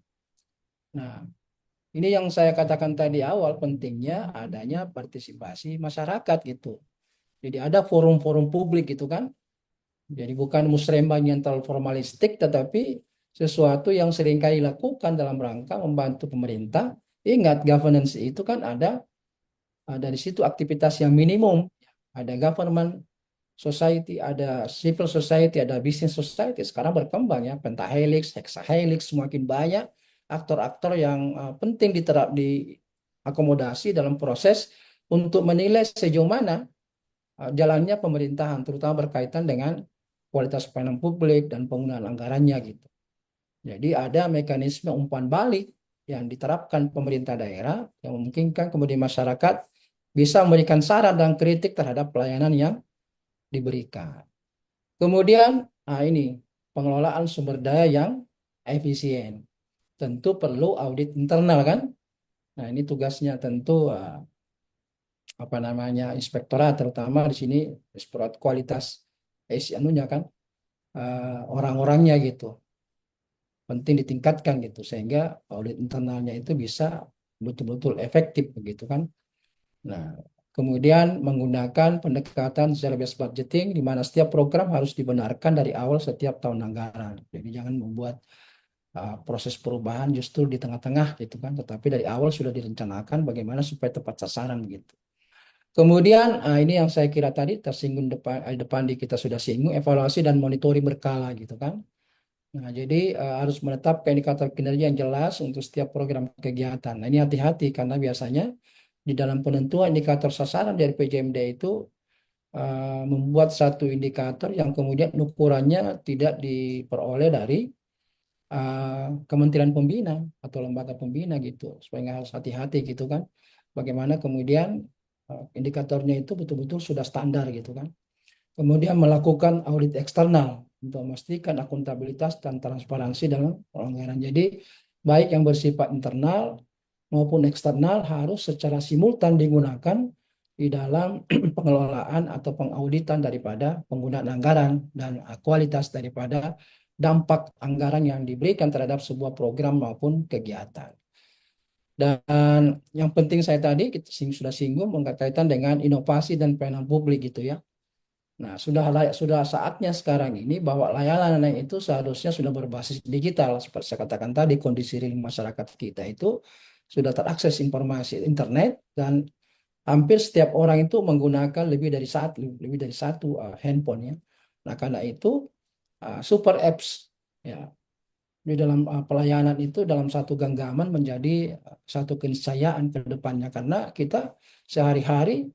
Nah, ini yang saya katakan tadi awal, pentingnya adanya partisipasi masyarakat gitu. Jadi ada forum-forum publik gitu kan. Jadi bukan musrembang yang terlalu formalistik, tetapi sesuatu yang seringkali dilakukan dalam rangka membantu pemerintah. Ingat, governance itu kan ada di situ aktivitas yang minimum. Ada government society, ada civil society, ada business society. Sekarang berkembang ya, pentahelix, hexahelix, semakin banyak aktor-aktor yang penting diakomodasi dalam proses untuk menilai sejauh mana jalannya pemerintahan, terutama berkaitan dengan kualitas pelayanan publik dan penggunaan anggarannya gitu. Jadi ada mekanisme umpan balik yang diterapkan pemerintah daerah yang memungkinkan kemudian masyarakat bisa memberikan saran dan kritik terhadap pelayanan yang diberikan. Kemudian, nah ini pengelolaan sumber daya yang efisien. Tentu perlu audit internal kan. Nah, ini tugasnya tentu apa namanya inspektorat, terutama di sini inspektorat kualitas anunya kan, orang-orangnya gitu. Penting ditingkatkan gitu sehingga audit internalnya itu bisa betul-betul efektif begitu kan. Nah, kemudian menggunakan pendekatan zero based budgeting di mana setiap program harus dibenarkan dari awal setiap tahun anggaran. Jadi jangan membuat proses perubahan justru di tengah-tengah gitu kan, tetapi dari awal sudah direncanakan bagaimana supaya tepat sasaran gitu. Kemudian ini yang saya kira tadi tersinggung depan di kita sudah singgung, evaluasi dan monitoring berkala gitu kan. Nah, jadi harus menetapkan indikator kinerja yang jelas untuk setiap program kegiatan. Nah, ini hati-hati karena biasanya di dalam penentuan indikator sasaran dari PJMD itu membuat satu indikator yang kemudian ukurannya tidak diperoleh dari Kementerian Pembina atau lembaga pembina gitu. Supaya harus hati-hati gitu kan. bagaimana kemudian indikatornya itu betul-betul sudah standar gitu kan. Kemudian melakukan audit eksternal untuk memastikan akuntabilitas dan transparansi dalam pelanggaran. Jadi baik yang bersifat internal maupun eksternal harus secara simultan digunakan di dalam pengelolaan atau pengauditan daripada penggunaan anggaran dan kualitas daripada dampak anggaran yang diberikan terhadap sebuah program maupun kegiatan. Dan yang penting saya tadi kita sudah singgung berkaitan dengan inovasi dan pelayanan publik gitu ya. Nah, sudah saatnya sekarang ini bahwa layanan itu seharusnya sudah berbasis digital. Seperti saya katakan tadi, kondisi real masyarakat kita itu sudah terakses informasi internet dan hampir setiap orang itu menggunakan lebih dari satu handphone ya. Nah, karena itu super apps ya di dalam pelayanan itu dalam satu genggaman menjadi satu keniscayaan ke depannya karena kita sehari-hari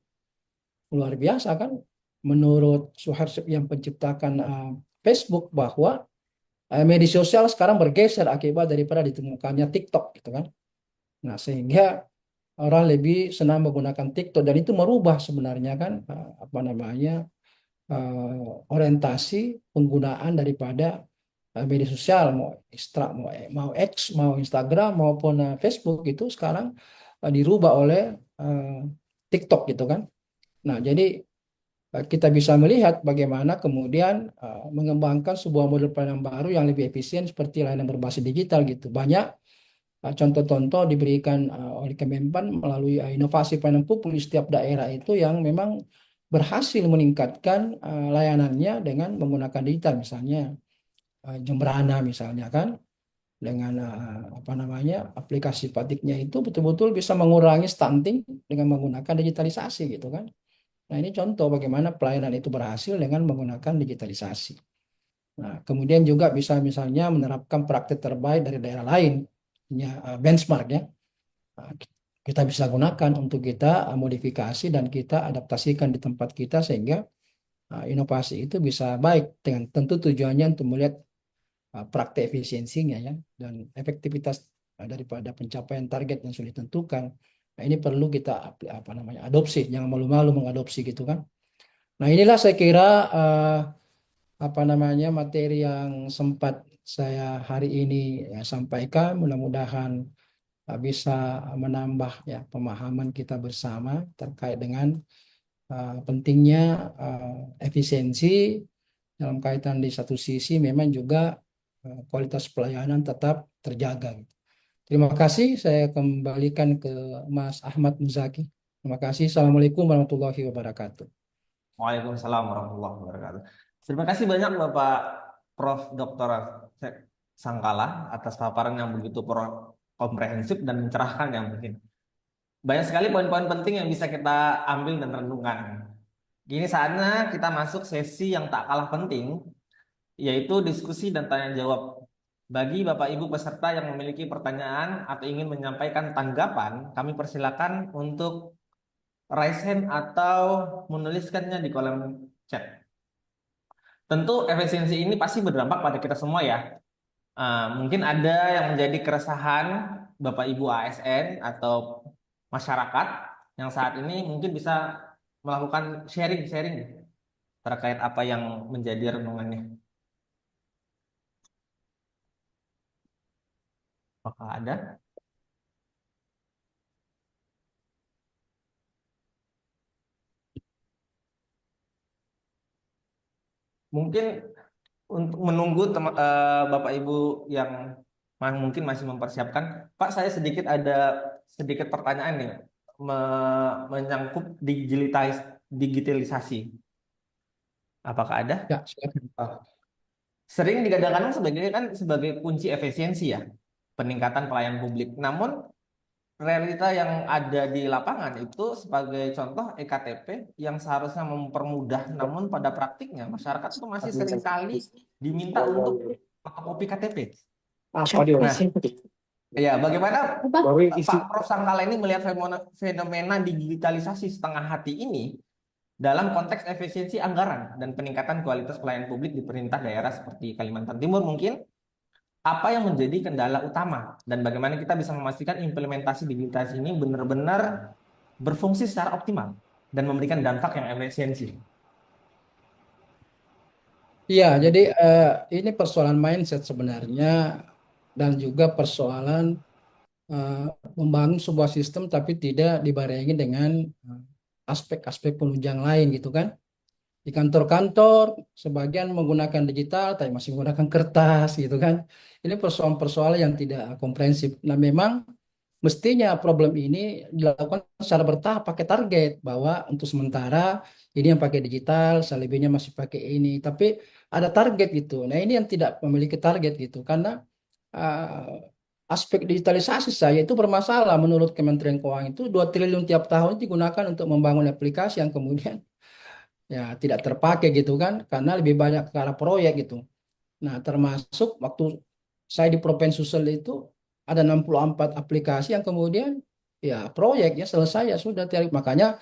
luar biasa kan menurut Suharsip yang penciptakan Facebook bahwa media sosial sekarang bergeser akibat daripada ditemukannya TikTok gitu kan. Nah, sehingga orang lebih senang menggunakan TikTok dan itu merubah sebenarnya kan apa namanya orientasi penggunaan daripada media sosial mau X mau Instagram maupun Facebook itu sekarang dirubah oleh eh, TikTok gitu kan. Nah, jadi kita bisa melihat bagaimana kemudian mengembangkan sebuah model pelayanan baru yang lebih efisien seperti layanan berbasis digital gitu. Banyak contoh-contoh diberikan oleh Kemenpan melalui inovasi pelayanan publik di setiap daerah itu yang memang berhasil meningkatkan layanannya dengan menggunakan digital misalnya Jemberana misalnya kan dengan apa namanya aplikasi Patiknya itu betul-betul bisa mengurangi stunting dengan menggunakan digitalisasi gitu kan. Nah, ini contoh bagaimana pelayanan itu berhasil dengan menggunakan digitalisasi. Nah, kemudian juga bisa misalnya menerapkan praktik terbaik dari daerah lain, ya, benchmark ya. Nah, kita bisa gunakan untuk kita modifikasi dan kita adaptasikan di tempat kita sehingga inovasi itu bisa baik dengan tentu tujuannya untuk melihat praktek efisiensinya ya dan efektivitas daripada pencapaian target yang sudah ditentukan. Nah, ini perlu kita apa namanya adopsi, jangan malu-malu mengadopsi gitu kan. Nah, inilah saya kira eh, apa namanya materi yang sempat saya hari ini ya, sampaikan. Mudah-mudahan bisa menambah ya pemahaman kita bersama terkait dengan pentingnya efisiensi dalam kaitan di satu sisi memang juga kualitas pelayanan tetap terjaga. Terima kasih. Saya kembalikan ke Mas Ahmad Muzaki. Terima kasih. Assalamualaikum warahmatullahi wabarakatuh. Waalaikumsalam warahmatullahi wabarakatuh. Terima kasih banyak Bapak Prof. Dr. Sangkala atas paparan yang begitu komprehensif dan mencerahkan yang mungkin. Banyak sekali poin-poin penting yang bisa kita ambil dan renungkan. Gini saatnya kita masuk sesi yang tak kalah penting, yaitu diskusi dan tanya jawab. Bagi Bapak Ibu peserta yang memiliki pertanyaan atau ingin menyampaikan tanggapan, kami persilakan untuk raise hand atau menuliskannya di kolom chat. Tentu efisiensi ini pasti berdampak pada kita semua ya. Mungkin ada yang menjadi keresahan Bapak Ibu ASN atau masyarakat yang saat ini mungkin bisa melakukan sharing-sharing terkait apa yang menjadi renungannya. Apakah ada? Mungkin untuk menunggu Bapak Ibu yang mungkin masih mempersiapkan, Pak, saya sedikit ada sedikit pertanyaan nih menyangkut digitalisasi. Apakah ada? Ya, silakan. Sering digadang-gadang sebagai kunci efisiensi ya, peningkatan pelayanan publik. Namun realita yang ada di lapangan itu sebagai contoh EKTP yang seharusnya mempermudah, namun pada praktiknya masyarakat itu masih seringkali diminta untuk fotokopi KTP. Nah, ya bagaimana Pak Prof. Sangkala ini melihat fenomena digitalisasi setengah hati ini dalam konteks efisiensi anggaran dan peningkatan kualitas pelayanan publik di pemerintah daerah seperti Kalimantan Timur mungkin, apa yang menjadi kendala utama dan bagaimana kita bisa memastikan implementasi digitalisasi ini benar-benar berfungsi secara optimal dan memberikan dampak yang efisiensi. Iya, jadi ini persoalan mindset sebenarnya dan juga persoalan eh, membangun sebuah sistem tapi tidak dibarengi dengan eh, aspek-aspek penunjang lain gitu kan. Di kantor-kantor sebagian menggunakan digital tapi masih menggunakan kertas gitu kan. Ini persoalan-persoalan yang tidak komprehensif. Nah, memang mestinya problem ini dilakukan secara bertahap pakai target bahwa untuk sementara ini yang pakai digital, selebihnya masih pakai ini. Tapi ada target gitu. Nah, ini yang tidak memiliki target gitu karena aspek digitalisasi saya itu bermasalah menurut Kementerian Keuangan itu 2 triliun tiap tahun digunakan untuk membangun aplikasi yang kemudian ya tidak terpakai gitu kan karena lebih banyak ke arah proyek gitu. Nah, termasuk waktu saya di Provinsi Sulsel itu ada 64 aplikasi yang kemudian ya proyeknya selesai ya sudah tiap makanya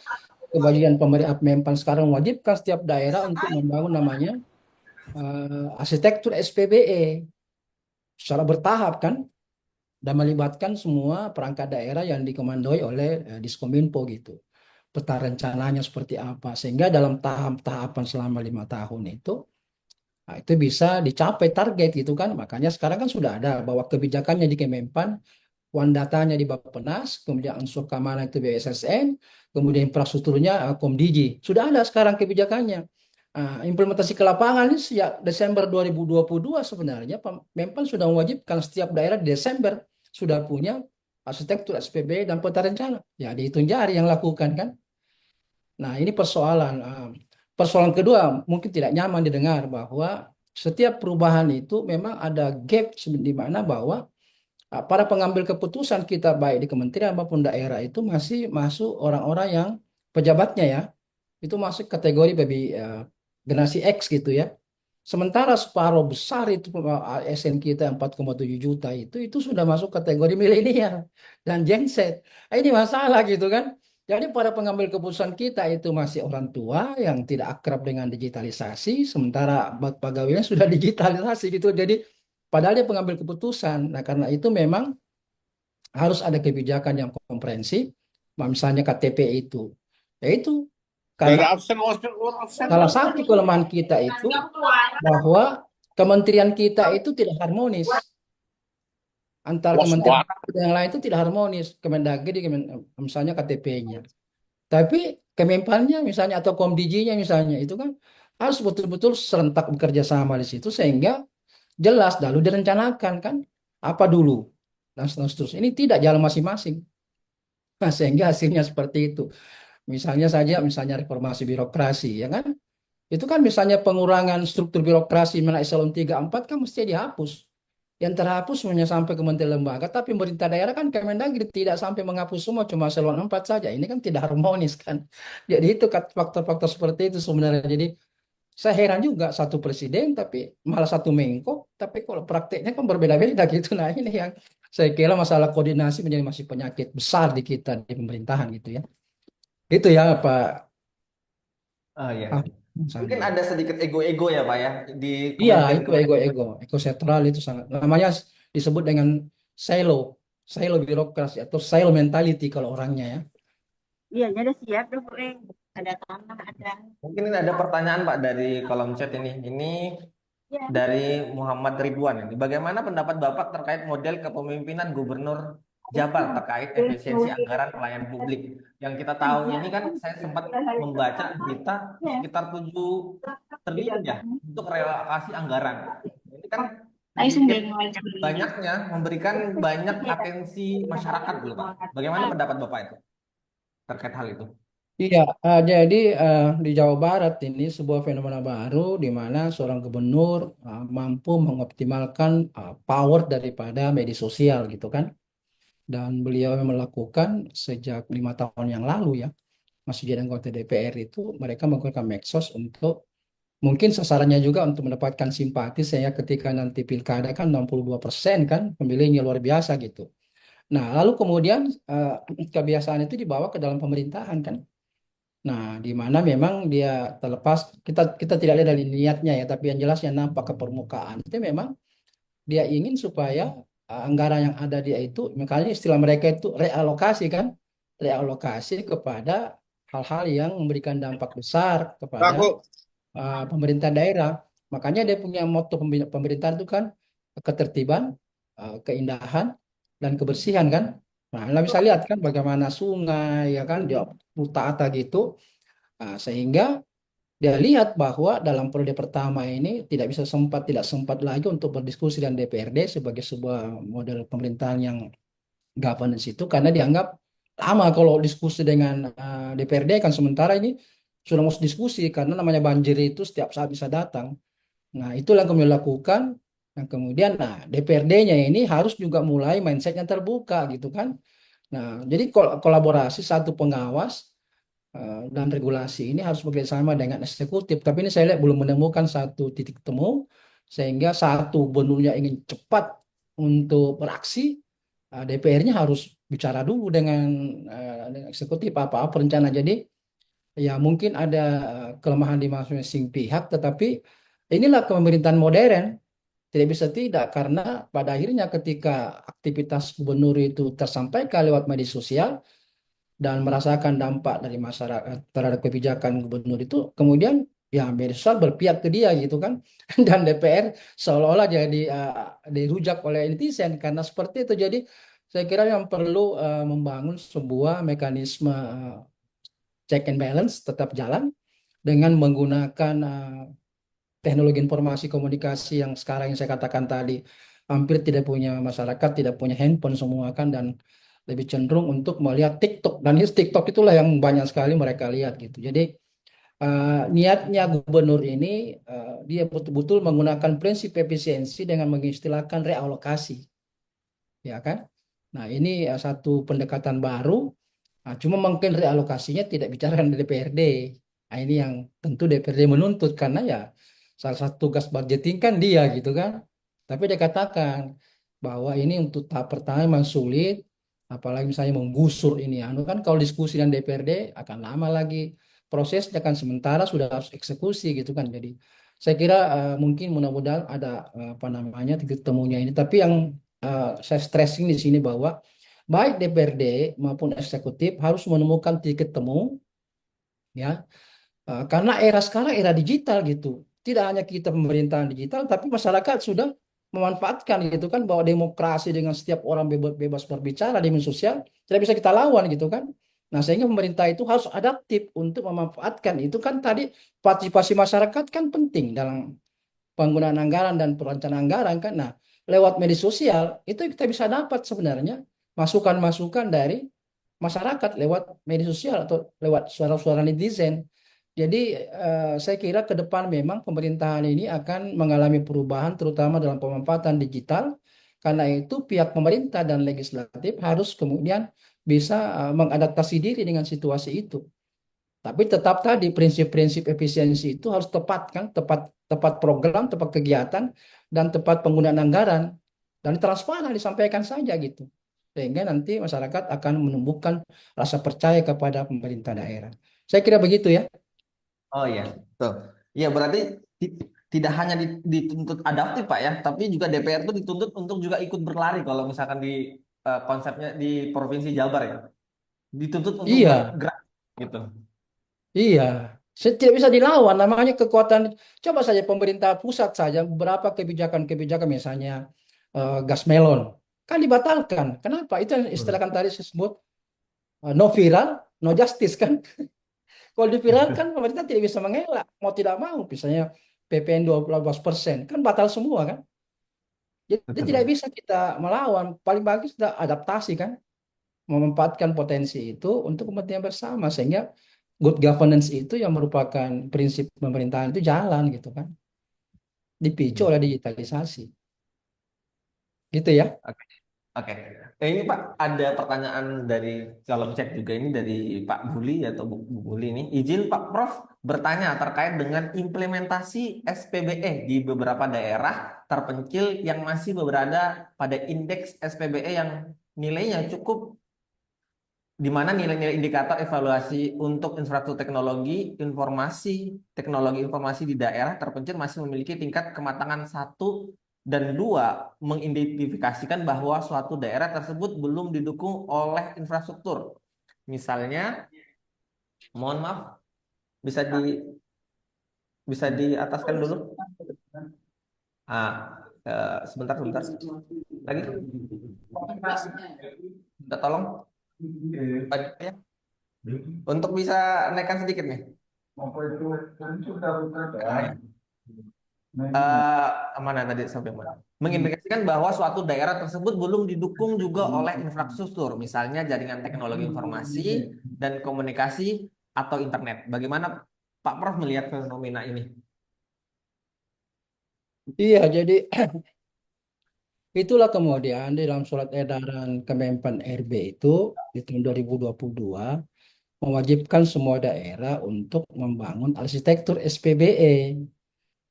kebagian pemerintah Mempan sekarang mewajibkan setiap daerah untuk membangun namanya arsitektur SPBE secara bertahap kan dan melibatkan semua perangkat daerah yang dikomandoi oleh Diskominfo gitu. Peta rencananya seperti apa sehingga dalam tahap-tahapan selama 5 tahun itu bisa dicapai target gitu kan. Makanya sekarang kan sudah ada bahwa kebijakannya di Kemenpan, one datanya di Bappenas, kemudian unsur keamanan itu BSSN, kemudian infrastrukturnya Komdigi. Sudah ada sekarang kebijakannya. Implementasi ke lapangan ini sejak Desember 2022 sebenarnya Menpan sudah mewajibkan setiap daerah di Desember sudah punya arsitektur SPB dan peta rencana. Ya dihitung jari yang lakukan kan. Nah, ini persoalan. Persoalan kedua, mungkin tidak nyaman didengar bahwa setiap perubahan itu memang ada gap di mana bahwa para pengambil keputusan kita baik di kementerian maupun daerah itu masih masuk orang-orang yang pejabatnya ya, itu masuk kategori baby generasi X gitu ya. Sementara separuh besar itu ASN kita 4,7 juta itu sudah masuk kategori milenial dan Gen Z. Ini masalah gitu kan. Jadi para pengambil keputusan kita itu masih orang tua yang tidak akrab dengan digitalisasi, sementara pegawainya sudah digitalisasi gitu. Jadi padahal dia pengambil keputusan. Nah, karena itu memang harus ada kebijakan yang komprehensif. Misalnya KTP itu. Yaitu karena Dari absen, absen. salah satu kelemahan kita itu bahwa kementerian kita itu tidak harmonis antar Was kementerian was. yang lain itu tidak harmonis Kemendagri misalnya KTP-nya tapi Kemenpannya misalnya atau Komdijinya misalnya itu kan harus betul-betul serentak bekerja sama di situ sehingga jelas lalu direncanakan kan apa dulu dan seterusnya ini tidak jalan masing-masing nah, sehingga hasilnya seperti itu misalnya reformasi birokrasi ya kan itu kan misalnya pengurangan struktur birokrasi mana eselon 3 4 kan mesti dihapus. Yang terhapus hanya sampai kementerian lembaga, tapi pemerintah daerah kan Kemendagri tidak sampai menghapus semua, cuma eselon 4 saja. Ini kan tidak harmonis kan. Jadi itu faktor-faktor seperti itu sebenarnya. Jadi saya heran juga satu presiden tapi malah satu Menko, tapi kalau prakteknya kan berbeda-beda gitu. Nah ini yang saya kira masalah koordinasi menjadi masih penyakit besar di kita di pemerintahan gitu ya. Itu ya Pak. Oh iya. Ah, Mungkin Sandi. ada sedikit ego-ego ya Pak ya di Iya, itu kementerian-kementerian. ego sentral itu sangat namanya disebut dengan silo, silo birokrasi atau silo mentality kalau orangnya ya. Iya, jadi udah siap dong, Bu. Ada tanah, ada. Mungkin ini ada pertanyaan Pak dari kolom chat ini. Ini Ya, dari Muhammad Ridwan ini. Bagaimana pendapat Bapak terkait model kepemimpinan Gubernur Jabar terkait efisiensi anggaran pelayanan publik? Yang kita tahu ini kan saya sempat membaca berita sekitar 7 triliun ya untuk relokasi anggaran. Ini kan Ayo sedikit sendiri aja. banyaknya memberikan banyak atensi masyarakat dulu Pak. Bagaimana pendapat Bapak itu terkait hal itu? Iya, jadi di Jawa Barat ini sebuah fenomena baru di mana seorang gubernur mampu mengoptimalkan power daripada media sosial gitu kan. Dan beliau melakukan sejak 5 tahun yang lalu ya, masih jadi anggota DPR itu mereka menggunakan medsos untuk mungkin sasarannya juga untuk mendapatkan simpati saya ketika nanti pilkada kan 62% kan pemilihnya luar biasa gitu. Nah, lalu kemudian kebiasaan itu dibawa ke dalam pemerintahan kan. Nah, di mana memang dia terlepas kita kita tidak lihat dari niatnya ya, tapi yang jelas yang nampak ke permukaan itu memang dia ingin supaya anggaran yang ada dia itu makanya istilah mereka itu realokasi kan realokasi kepada hal-hal yang memberikan dampak besar kepada Bagus. pemerintah daerah. Makanya dia punya moto pemerintahan itu kan ketertiban, keindahan, dan kebersihan kan. Nah, Anda bisa lihat kan bagaimana sungai ya kan dia tata gitu. Sehingga dia lihat bahwa dalam periode pertama ini tidak sempat lagi untuk berdiskusi dengan DPRD sebagai sebuah model pemerintahan yang governance itu karena dianggap lama kalau diskusi dengan DPRD kan sementara ini sudah mau diskusi karena namanya banjir itu setiap saat bisa datang. Nah, itulah yang kami lakukan. Yang kemudian, nah DPRD-nya ini harus juga mulai mindset yang terbuka gitu kan. Nah, jadi kolaborasi satu pengawas dan regulasi ini harus bekerjasama dengan eksekutif. Tapi ini saya lihat belum menemukan satu titik temu sehingga satu gubernurnya ingin cepat untuk beraksi, DPR-nya harus bicara dulu dengan eksekutif apa-apa rencana. Jadi ya mungkin ada kelemahan di masing-masing pihak, tetapi inilah pemerintahan modern. Tidak bisa tidak, karena pada akhirnya ketika aktivitas gubernur itu tersampaikan lewat media sosial dan merasakan dampak dari masyarakat terhadap kebijakan gubernur itu, kemudian ya media sosial berpihak ke dia gitu kan. Dan DPR seolah-olah jadi dirujak oleh netizen karena seperti itu. Jadi saya kira yang perlu membangun sebuah mekanisme check and balance tetap jalan dengan menggunakan teknologi informasi komunikasi yang sekarang yang saya katakan tadi hampir tidak punya masyarakat, tidak punya handphone semua kan, dan lebih cenderung untuk melihat TikTok, dan TikTok itulah yang banyak sekali mereka lihat gitu. Jadi niatnya gubernur ini dia betul-betul menggunakan prinsip efisiensi dengan mengistilahkan realokasi, ya kan? Nah, ini satu pendekatan baru. Nah, cuma mungkin realokasinya tidak bicara dengan DPRD. Nah, ini yang tentu DPRD menuntut karena ya salah satu tugas budgeting kan dia gitu kan. Tapi dia katakan bahwa ini untuk tahap pertama memang sulit, apalagi misalnya menggusur ini. Anu kan kalau diskusi dengan DPRD akan lama lagi prosesnya kan, sementara sudah harus eksekusi gitu kan. Jadi saya kira mungkin mudah-mudahan ada apa namanya titik temunya ini. Tapi yang saya stressing di sini bahwa baik DPRD maupun eksekutif harus menemukan titik temu ya. Karena era sekarang era digital gitu. Tidak hanya kita pemerintahan digital tapi masyarakat sudah memanfaatkan gitu kan, bahwa demokrasi dengan setiap orang bebas berbicara di media sosial tidak bisa kita lawan gitu kan. Nah, sehingga pemerintah itu harus adaptif untuk memanfaatkan itu kan. Tadi partisipasi masyarakat kan penting dalam penggunaan anggaran dan perencanaan anggaran kan. Nah, lewat media sosial itu kita bisa dapat sebenarnya masukan-masukan dari masyarakat lewat media sosial atau lewat suara-suara netizen. Jadi saya kira ke depan memang pemerintahan ini akan mengalami perubahan terutama dalam pemanfaatan digital. Karena itu pihak pemerintah dan legislatif harus kemudian bisa mengadaptasi diri dengan situasi itu. Tapi tetap tadi prinsip-prinsip efisiensi itu harus tepat kan, tepat tepat program, tepat kegiatan, dan tepat penggunaan anggaran, dan transparan disampaikan saja gitu. Sehingga nanti masyarakat akan menumbuhkan rasa percaya kepada pemerintah daerah. Saya kira begitu ya. Oh iya, betul. Iya berarti tidak hanya dituntut adaptif Pak ya, tapi juga DPR itu dituntut untuk juga ikut berlari kalau misalkan di konsepnya di Provinsi Jabar ya. Dituntut untuk Iya, bergerak gitu. iya. Tidak bisa dilawan, namanya kekuatan. Coba saja pemerintah pusat saja beberapa kebijakan-kebijakan misalnya gas melon kan dibatalkan. Kenapa? Itu yang Hmm. istilahkan tadi disebut no viral, no justice kan. Kalau diviralkan pemerintah tidak bisa mengelak, mau tidak mau. Misalnya PPN 12% kan batal semua kan. Jadi tidak Betul. bisa kita melawan. Paling bagus kita adaptasi kan, memanfaatkan potensi itu untuk kepentingan bersama sehingga good governance itu yang merupakan prinsip pemerintahan itu jalan gitu kan. Dipicu oleh digitalisasi. Gitu ya. Oke. Oke. Ini Pak ada pertanyaan dari kolom chat juga ini dari Pak Buli atau Bu Buli ini. Izin Pak Prof bertanya terkait dengan implementasi SPBE di beberapa daerah terpencil yang masih berada pada indeks SPBE yang nilainya cukup, di mana nilai-nilai indikator evaluasi untuk infrastruktur teknologi informasi di daerah terpencil masih memiliki tingkat kematangan 1 dan 2, mengidentifikasikan bahwa suatu daerah tersebut belum didukung oleh infrastruktur. Misalnya, mohon maaf, bisa diataskan dulu. Sebentar. Lagi. Minta tolong. Ya. Untuk bisa naikkan sedikit nih. Mana tadi sampai mana? Mengindikasikan bahwa suatu daerah tersebut belum didukung juga oleh infrastruktur, misalnya jaringan teknologi informasi dan komunikasi atau internet. Bagaimana Pak Prof melihat fenomena ini? Iya, jadi itulah kemudian di dalam surat edaran Kemenpan RB itu di tahun 2022 mewajibkan semua daerah untuk membangun arsitektur SPBE.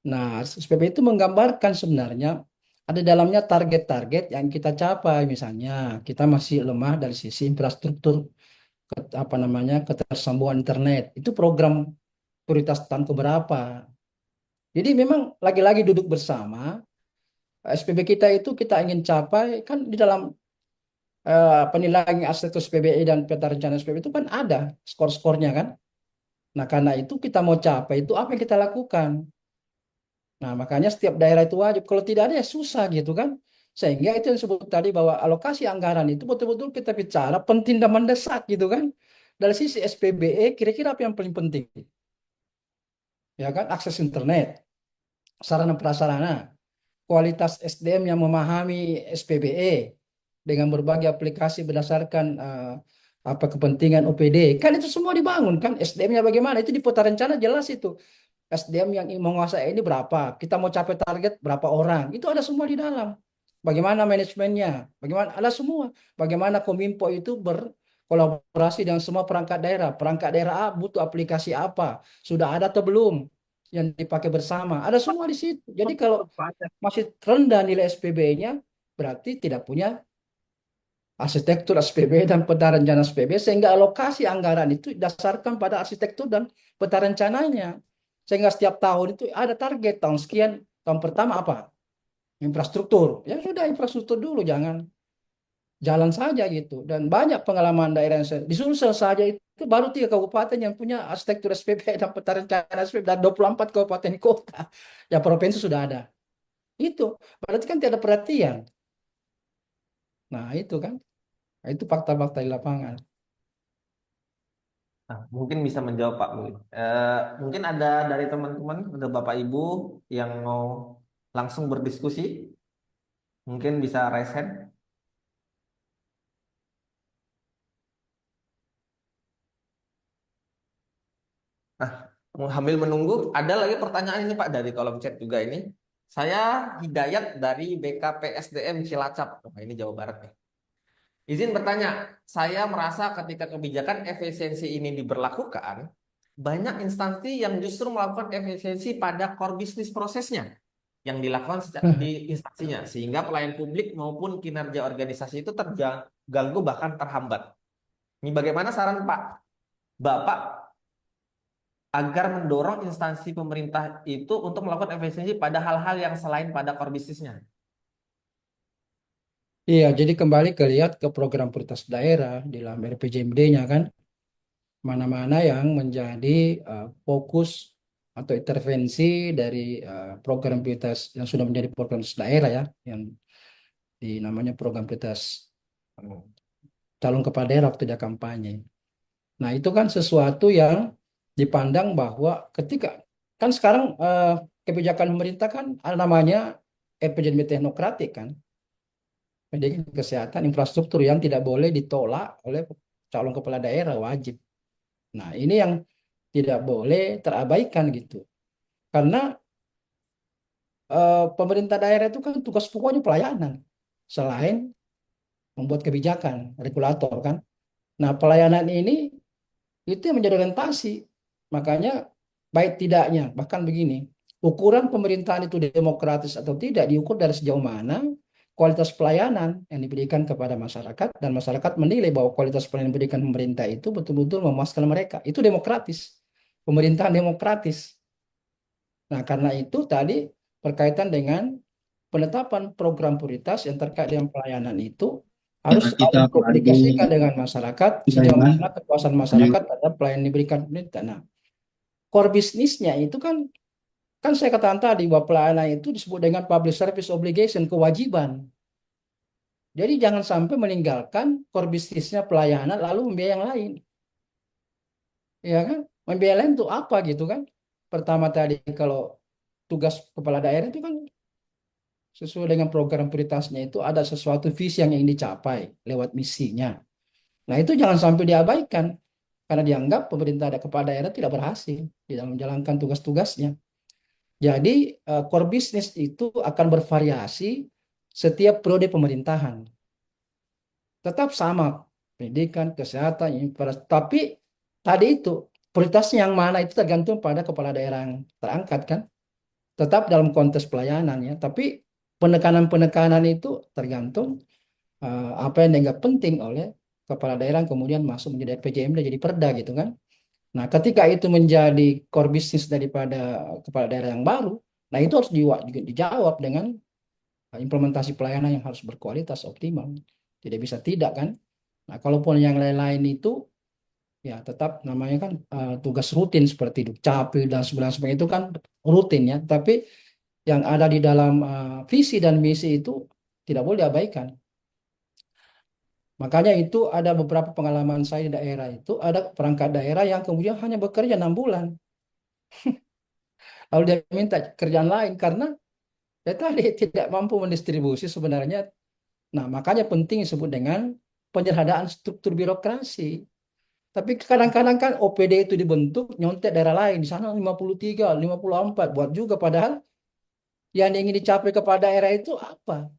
Nah, SPBE itu menggambarkan sebenarnya ada dalamnya target-target yang kita capai. Misalnya, kita masih lemah dari sisi infrastruktur apa namanya ketersambungan internet. Itu program prioritas tahun keberapa. Jadi memang lagi-lagi duduk bersama SPB kita itu kita ingin capai kan di dalam penilaian arsitektur SPBE dan peta rencana SPBE itu kan ada skor-skornya kan. Nah, karena itu kita mau capai itu apa yang kita lakukan. Nah, makanya setiap daerah itu wajib. Kalau tidak ada ya susah gitu kan. Sehingga itu yang disebut tadi bahwa alokasi anggaran itu betul-betul kita bicara penting dan mendesak gitu kan. Dari sisi SPBE kira-kira apa yang paling penting? Ya kan, akses internet, sarana prasarana, kualitas SDM yang memahami SPBE dengan berbagai aplikasi berdasarkan apa kepentingan OPD. Kan itu semua dibangun kan. SDM-nya bagaimana? Itu di peta rencana jelas itu. SDM yang menguasai ini berapa? Kita mau capai target berapa orang? Itu ada semua di dalam. Bagaimana manajemennya? Bagaimana ada semua. Bagaimana Kominfo itu berkolaborasi dengan semua perangkat daerah. Perangkat daerah A butuh aplikasi apa? Sudah ada atau belum? Yang dipakai bersama. Ada semua di situ. Jadi kalau masih rendah nilai SPB-nya, berarti tidak punya arsitektur SPB dan peta rencana SPB, sehingga alokasi anggaran itu didasarkan pada arsitektur dan peta rencananya. Sehingga setiap tahun itu ada target tahun sekian, tahun pertama apa? Infrastruktur. Ya sudah infrastruktur dulu, jangan jalan saja gitu. Dan banyak pengalaman daerah yang di Sulsel saja itu baru 3 kabupaten yang punya arsitektur SPB dan peta rencana SPB dan 24 kabupaten kota. Ya provinsi sudah ada. Itu berarti kan tidak ada perhatian. Nah, itu kan. Nah, itu fakta-fakta di lapangan. Nah, mungkin bisa menjawab Pak Muli. Mungkin ada dari teman-teman, ada Bapak Ibu yang mau langsung berdiskusi, mungkin bisa raise hand. Nah, sambil menunggu, ada lagi pertanyaan ini Pak dari kolom chat juga ini. Saya Hidayat dari BKPSDM Cilacap. Wah, ini Jawa Barat nih. Izin bertanya, saya merasa ketika kebijakan efisiensi ini diberlakukan, banyak instansi yang justru melakukan efisiensi pada core bisnis prosesnya yang dilakukan di instansinya, sehingga pelayan publik maupun kinerja organisasi itu terganggu bahkan terhambat. Ini bagaimana saran Bapak agar mendorong instansi pemerintah itu untuk melakukan efisiensi pada hal-hal yang selain pada core bisnisnya? Iya, jadi kembali ke lihat ke program prioritas daerah di dalam RPJMD-nya kan, mana-mana yang menjadi fokus atau intervensi dari program prioritas yang sudah menjadi program prioritas daerah ya, yang namanya program prioritas calon kepala daerah waktu dia kampanye. Nah, itu kan sesuatu yang dipandang bahwa ketika kan sekarang kebijakan pemerintah kan ada namanya RPJMD teknokratik kan, pendidikan kesehatan infrastruktur yang tidak boleh ditolak oleh calon kepala daerah wajib. Nah, ini yang tidak boleh terabaikan gitu. Karena pemerintah daerah itu kan tugas pokoknya pelayanan selain membuat kebijakan, regulator kan. Nah, pelayanan ini itu yang menjadi orientasi. Makanya baik tidaknya, bahkan begini, ukuran pemerintahan itu demokratis atau tidak diukur dari sejauh mana kualitas pelayanan yang diberikan kepada masyarakat dan masyarakat menilai bahwa kualitas pelayanan yang diberikan pemerintah itu betul-betul memuaskan mereka. Itu demokratis. Pemerintahan demokratis. Nah, karena itu tadi berkaitan dengan penetapan program prioritas yang terkait dengan pelayanan itu harus Karena kita keluarga komunikasikan dengan masyarakat sejauh Sulaiman mana kepuasan ada masyarakat terhadap pelayanan yang diberikan pemerintah. Nah, core bisnisnya itu kan kan saya katakan tadi bahwa pelayanan itu disebut dengan public service obligation, kewajiban. Jadi jangan sampai meninggalkan core bisnisnya pelayanan lalu membiayai yang lain. Ya kan? Membiayai lain itu apa gitu kan? Pertama tadi kalau tugas kepala daerah itu kan sesuai dengan program prioritasnya itu ada sesuatu visi yang ingin dicapai lewat misinya. Nah, itu jangan sampai diabaikan karena dianggap pemerintah ada kepala daerah tidak berhasil di dalam menjalankan tugas-tugasnya. Jadi core business itu akan bervariasi setiap periode pemerintahan. Tetap sama pendidikan, kesehatan, infrastruktur. Tapi tadi itu prioritasnya yang mana itu tergantung pada kepala daerah yang terangkat kan. Tetap dalam konteks pelayanan ya. Tapi penekanan-penekanan itu tergantung apa yang dianggap penting oleh kepala daerah yang kemudian masuk menjadi RPJMD jadi perda gitu kan. Nah, ketika itu menjadi core business daripada kepala daerah yang baru, nah itu harus dijawab dengan implementasi pelayanan yang harus berkualitas optimal. Tidak bisa tidak kan. Nah, kalaupun yang lain-lain itu ya tetap namanya kan tugas rutin seperti Dukcapil dan sebagainya itu kan rutin ya. Tapi yang ada di dalam visi dan misi itu tidak boleh diabaikan. Makanya itu ada beberapa pengalaman saya di daerah itu, ada perangkat daerah yang kemudian hanya bekerja 6 bulan. Lalu dia minta kerjaan lain karena dia tadi tidak mampu mendistribusi sebenarnya. Nah, makanya penting disebut dengan penyederhanaan struktur birokrasi. Tapi kadang-kadang kan OPD itu dibentuk nyontek daerah lain. Di sana 53, 54. Buat juga padahal yang ingin dicapai kepada daerah itu apa?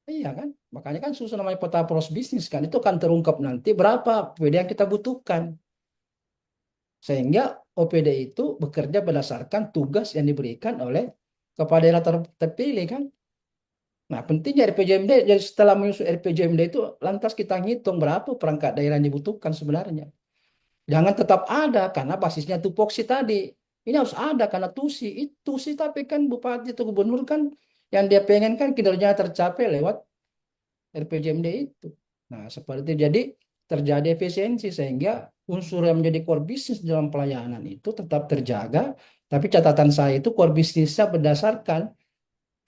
Iya kan? Makanya kan susun namanya peta poros bisnis kan. Itu kan terungkap nanti berapa OPD yang kita butuhkan. Sehingga OPD itu bekerja berdasarkan tugas yang diberikan oleh kepala daerah terpilih kan. Nah, pentingnya RPJMD, jadi setelah menyusun RPJMD itu lantas kita ngitung berapa perangkat daerah yang dibutuhkan sebenarnya. Jangan tetap ada karena basisnya tupoksi tadi. Ini harus ada karena tusi tapi kan bupati atau gubernur kan yang dia pengen kan kinerja tercapai lewat RPJMD itu. Nah, seperti itu. Jadi terjadi efisiensi sehingga unsur yang menjadi core business dalam pelayanan itu tetap terjaga. Tapi catatan saya itu core bisnisnya berdasarkan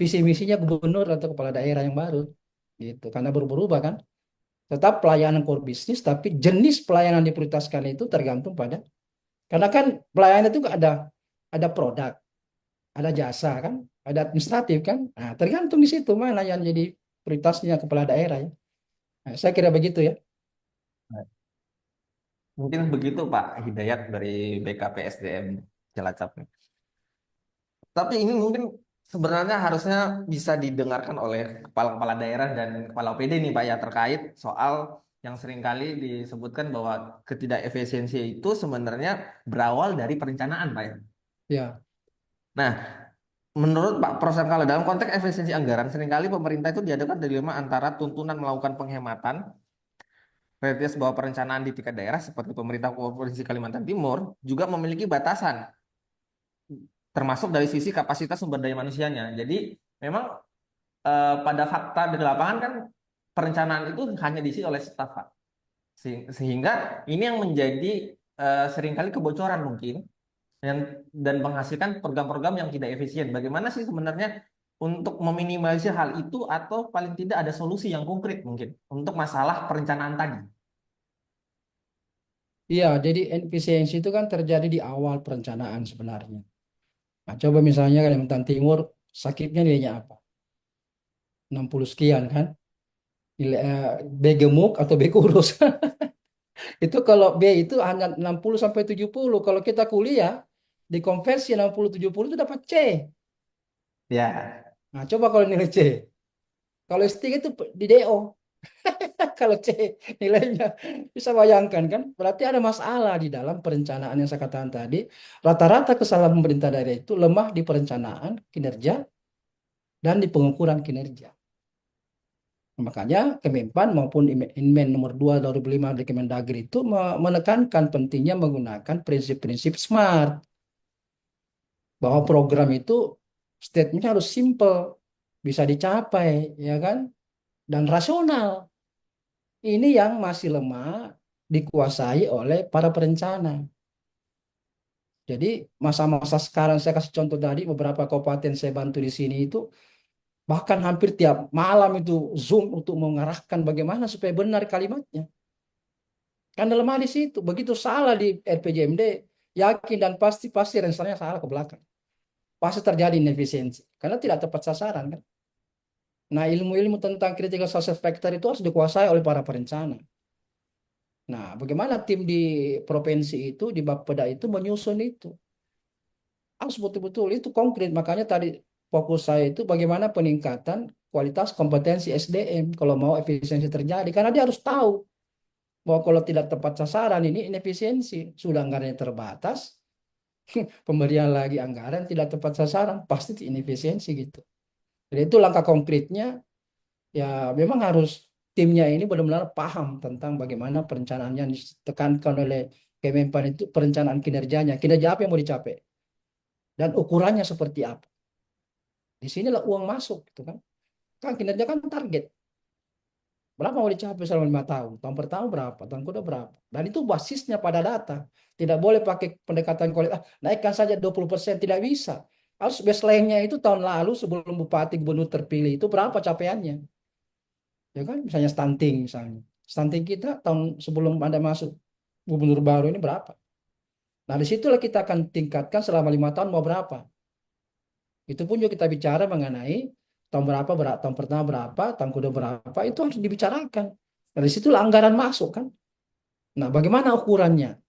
visi misinya gubernur atau kepala daerah yang baru. Gitu. Karena berubah kan. Tetap pelayanan core bisnis, tapi jenis pelayanan diprioritaskan itu tergantung pada. Karena kan pelayanan itu ada produk, ada jasa kan, ada administratif kan. Nah, tergantung di situ mana yang jadi prioritasnya kepala daerah ya. Nah, saya kira begitu ya. Mungkin begitu Pak Hidayat dari BKPSDM Cilacap. Tapi ini mungkin sebenarnya harusnya bisa didengarkan oleh kepala-kepala daerah dan kepala OPD nih Pak ya terkait soal yang seringkali disebutkan bahwa ketidakefisiensi itu sebenarnya berawal dari perencanaan Pak ya. Ya, Nah, menurut Pak Prof. Sangkala dalam konteks efisiensi anggaran seringkali pemerintah itu dihadapkan dilema antara tuntunan melakukan penghematan, realitas bahwa perencanaan di tingkat daerah seperti pemerintah Provinsi Kalimantan Timur juga memiliki batasan termasuk dari sisi kapasitas sumber daya manusianya. Jadi memang pada fakta di lapangan kan perencanaan itu hanya diisi oleh staf, Pak. Sehingga ini yang menjadi seringkali kebocoran mungkin dan menghasilkan program-program yang tidak efisien. Bagaimana sih sebenarnya untuk meminimalisir hal itu atau paling tidak ada solusi yang konkret mungkin untuk masalah perencanaan tadi? iya. Jadi efisiensi itu kan terjadi di awal perencanaan sebenarnya. Nah, coba misalnya Kalimantan Timur sakitnya nilainya apa? 60 sekian kan? Nilai B gemuk atau B kurus. Itu kalau B itu hanya 60 sampai 70. Kalau kita kuliah dikonversi 60 70 itu dapat C. Ya, Nah, coba kalau nilai C. Kalau S3 itu di DO. Kalau C nilainya bisa bayangkan kan? Berarti ada masalah di dalam perencanaan yang saya katakan tadi. Rata-rata kesalahan pemerintah daerah itu lemah di perencanaan kinerja dan di pengukuran kinerja. Makanya Kemenpan maupun Inmen nomor 2 2005 dari Kemendagri itu menekankan pentingnya menggunakan prinsip-prinsip SMART. Bahwa program itu statementnya harus simple, bisa dicapai, ya kan? Dan rasional. Ini yang masih lemah dikuasai oleh para perencana. Jadi masa-masa sekarang saya kasih contoh tadi beberapa kabupaten saya bantu di sini itu bahkan hampir tiap malam itu Zoom untuk mengarahkan bagaimana supaya benar kalimatnya. Karena lemah di situ. Begitu salah di RPJMD, yakin dan pasti pasti rencananya salah ke belakang. Pasti terjadi inefisiensi karena tidak tepat sasaran kan. Nah, ilmu-ilmu tentang critical success factor itu harus dikuasai oleh para perencana. Nah, bagaimana tim di provinsi itu, di Bapeda itu menyusun itu? Harus betul-betul itu konkret. Makanya tadi fokus saya itu bagaimana peningkatan kualitas kompetensi SDM kalau mau efisiensi terjadi. Karena dia harus tahu bahwa kalau tidak tepat sasaran ini inefisiensi. Sudah anggarannya terbatas, pemberian lagi anggaran tidak tepat sasaran, pasti inefisiensi gitu. Jadi itu langkah konkretnya ya memang harus timnya ini benar-benar paham tentang bagaimana perencanaan yang ditekankan oleh Kemenpan itu perencanaan kinerjanya, kinerja apa yang mau dicapai dan ukurannya seperti apa. Di sinilah uang masuk gitu kan. Kan kinerja kan target. Berapa mau dicapai selama 5 tahun? Tahun pertama berapa? Tahun kedua berapa? Dan itu basisnya pada data. Tidak boleh pakai pendekatan kualitas. Naikkan saja 20%. Tidak bisa. Harus baseline-nya itu tahun lalu sebelum bupati gubernur terpilih itu berapa capaiannya? Ya kan? Misalnya stunting misalnya. Stunting kita tahun sebelum Anda masuk gubernur baru ini berapa? Nah, disitulah kita akan tingkatkan selama 5 tahun mau berapa. Itu pun juga kita bicara mengenai tahun berapa, tahun pertama berapa, tahun kedua berapa, itu harus dibicarakan. Dari situlah anggaran masuk kan. Nah, bagaimana ukurannya?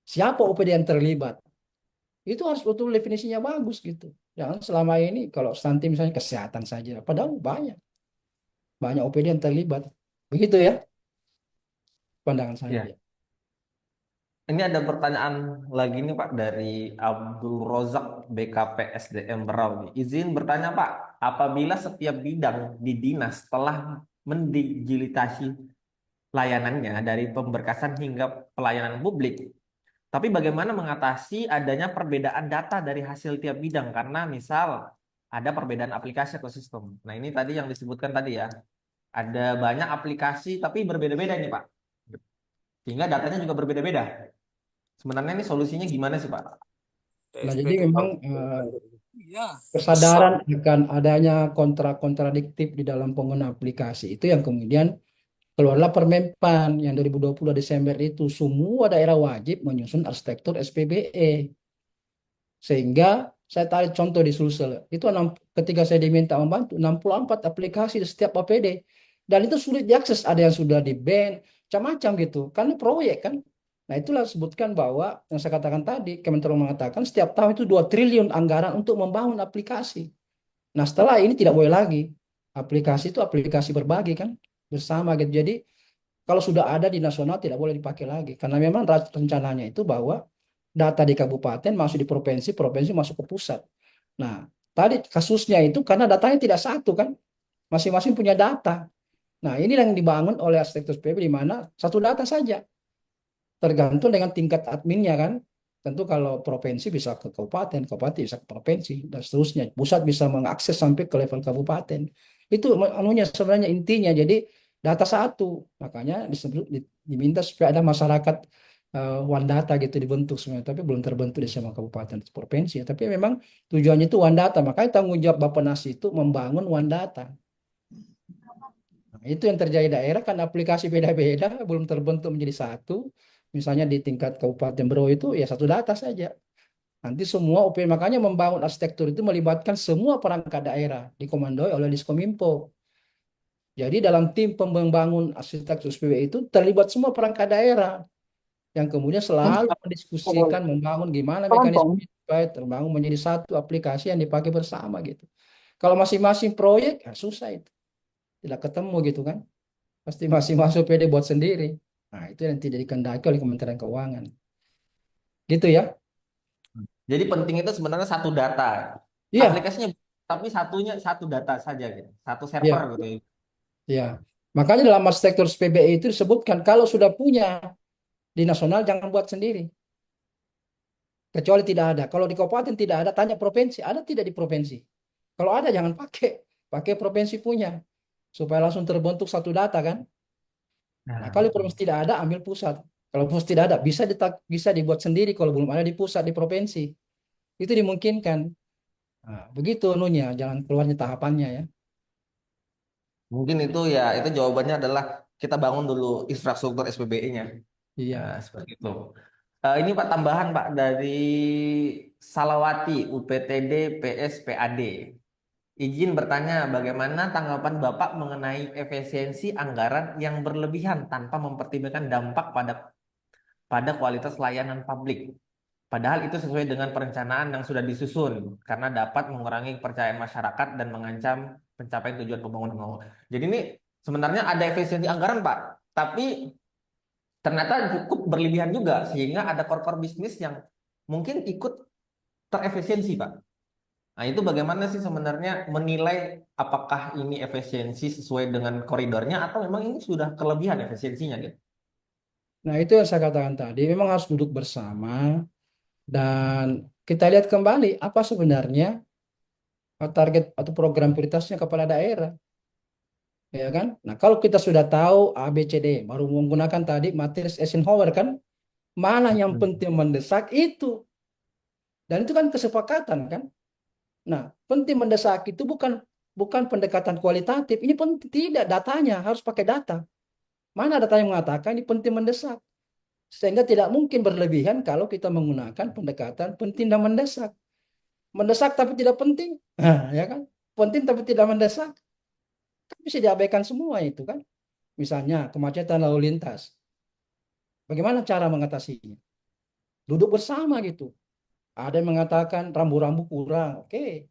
Siapa OPD yang terlibat? Itu harus betul definisinya bagus gitu. Jangan selama ini kalau stunting misalnya kesehatan saja, padahal banyak OPD yang terlibat. Begitu ya pandangan saya. Ya. Ini ada pertanyaan lagi nih Pak dari Abdul Rozak BKP SDM Berau nih. Izin bertanya Pak, apabila setiap bidang di dinas telah mendigitalisasi layanannya dari pemberkasan hingga pelayanan publik, tapi bagaimana mengatasi adanya perbedaan data dari hasil tiap bidang? Karena misal ada perbedaan aplikasi atau sistem. Nah ini tadi yang disebutkan tadi ya, ada banyak aplikasi tapi berbeda-beda nih Pak. Sehingga datanya juga berbeda-beda. Sebenarnya ini solusinya gimana sih Pak? Nah, jadi memang kesadaran akan adanya kontradiktif di dalam pengguna aplikasi itu yang kemudian keluarlah Permenpan yang 2020 Desember itu semua daerah wajib menyusun arsitektur SPBE. Sehingga saya tarik contoh di Sulsel, itu ketika saya diminta membantu 64 aplikasi di setiap APD. Dan itu sulit diakses, ada yang sudah di-ban, macam-macam gitu. Karena proyek kan. Nah itulah sebutkan bahwa yang saya katakan tadi, Kementerian mengatakan setiap tahun itu 2 triliun anggaran untuk membangun aplikasi. Nah setelah ini tidak boleh lagi. Aplikasi itu aplikasi berbagi kan, bersama gitu. Jadi kalau sudah ada di nasional tidak boleh dipakai lagi. Karena memang rencananya itu bahwa data di kabupaten masuk di provinsi, provinsi masuk ke pusat. Nah, tadi kasusnya itu karena datanya tidak satu kan, masing-masing punya data. Nah, ini yang dibangun oleh arsitektur PB di mana satu data saja, tergantung dengan tingkat adminnya kan. Tentu kalau provinsi bisa ke kabupaten, kabupaten bisa ke provinsi, dan seterusnya. Pusat bisa mengakses sampai ke level kabupaten. Itu anunya sebenarnya intinya. Jadi data satu, makanya diminta supaya ada masyarakat one data gitu dibentuk sebenarnya, tapi belum terbentuk di semua kabupaten provinsi. Tapi memang tujuannya itu one data, makanya tanggung jawab Bappenas itu membangun one data. Nah, itu yang terjadi daerah kan aplikasi beda-beda belum terbentuk menjadi satu. Misalnya di tingkat Kabupaten Berau itu ya satu data saja. Nanti semua OP makanya membangun arsitektur itu melibatkan semua perangkat daerah dikomandoi oleh Diskominfo. Jadi dalam tim pembangun arsitektur SPW itu terlibat semua perangkat daerah yang kemudian selalu mendiskusikan membangun gimana mekanisme supaya terbangun menjadi satu aplikasi yang dipakai bersama gitu. Kalau masing-masing proyek ya susah itu. Tidak ketemu gitu kan. Pasti masing-masing PD buat sendiri. Nah, itu yang tidak dikendaki oleh Kementerian Keuangan. Gitu ya. Jadi penting itu sebenarnya satu data. Iya, Aplikasinya tapi satunya satu data saja gitu. Satu server iya, gitu ya. iya. Makanya dalam arsitektur PBE itu disebutkan kalau sudah punya di nasional jangan buat sendiri. Kecuali tidak ada. Kalau di kabupaten tidak ada, tanya provinsi. Ada tidak di provinsi? Kalau ada jangan pakai. Pakai provinsi punya. Supaya langsung terbentuk satu data kan. Nah, Nah, kalau betul. provinsi tidak ada, ambil pusat. Kalau pusat tidak ada, bisa dibuat sendiri kalau belum ada di pusat, di provinsi. Itu dimungkinkan. Nah, begitu nunya, jalan keluarnya tahapannya ya. Mungkin itu ya, itu jawabannya adalah kita bangun dulu infrastruktur SPBE-nya. Ya, Iya. seperti itu. Ini Pak tambahan Pak dari Salawati UPTD PSPAD. Izin bertanya, bagaimana tanggapan Bapak mengenai efisiensi anggaran yang berlebihan tanpa mempertimbangkan dampak pada kualitas layanan publik? Padahal itu sesuai dengan perencanaan yang sudah disusun, karena dapat mengurangi kepercayaan masyarakat dan mengancam pencapaian tujuan pembangunan. Jadi ini sebenarnya ada efisiensi anggaran, Pak, tapi ternyata cukup berlebihan juga, sehingga ada core-core bisnis yang mungkin ikut terefisiensi, Pak. Nah, itu bagaimana sih sebenarnya menilai apakah ini efisiensi sesuai dengan koridornya atau memang ini sudah kelebihan efisiensinya gitu? Nah, itu yang saya katakan tadi, memang harus duduk bersama dan kita lihat kembali apa sebenarnya target atau program prioritasnya kepala daerah, ya kan? Nah, kalau kita sudah tahu A, B, C, D, baru menggunakan tadi matriks Eisenhower kan, mana yang penting mendesak itu, dan itu kan kesepakatan kan. Nah, penting mendesak itu bukan bukan pendekatan kualitatif, ini penting tidak datanya harus pakai data. Mana data yang mengatakan ini penting mendesak? Sehingga tidak mungkin berlebihan kalau kita menggunakan pendekatan penting dan mendesak. Mendesak tapi tidak penting, nah, ya kan? Penting tapi tidak mendesak, kan bisa diabaikan semua itu kan. Misalnya kemacetan lalu lintas, bagaimana cara mengatasinya? Duduk bersama gitu. Ada yang mengatakan rambu-rambu kurang, oke,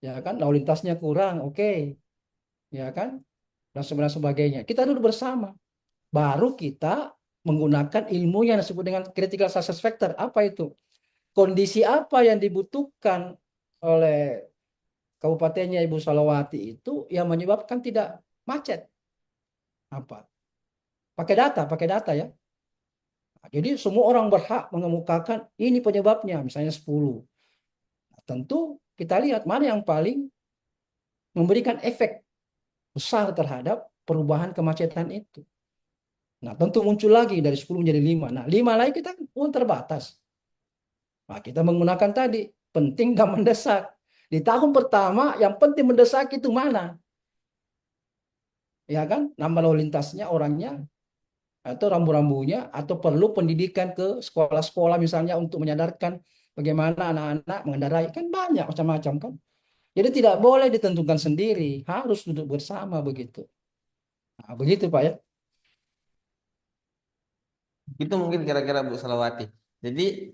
ya kan? Lalu lintasnya kurang, oke, ya kan? Dan sebagainya. Kita duduk bersama, baru kita menggunakan ilmu yang disebut dengan critical success factor. Apa itu? Kondisi apa yang dibutuhkan oleh kabupatennya Ibu Salawati itu yang menyebabkan tidak macet? Apa? Pakai data ya. Jadi semua orang berhak mengemukakan ini penyebabnya, misalnya 10. Nah, tentu kita lihat mana yang paling memberikan efek besar terhadap perubahan kemacetan itu. Nah, tentu muncul lagi dari 10 menjadi 5. Nah, 5 lagi kita pun terbatas. Nah, kita menggunakan tadi penting dan mendesak. Di tahun pertama yang penting mendesak itu mana? Ya kan? Nama lalu lintasnya, orangnya, atau rambu-rambunya, atau perlu pendidikan ke sekolah-sekolah misalnya untuk menyadarkan bagaimana anak-anak mengendarai. Kan banyak macam-macam kan. Jadi tidak boleh ditentukan sendiri, harus duduk bersama begitu. Nah, begitu Pak ya. Itu mungkin kira-kira Bu Salawati. Jadi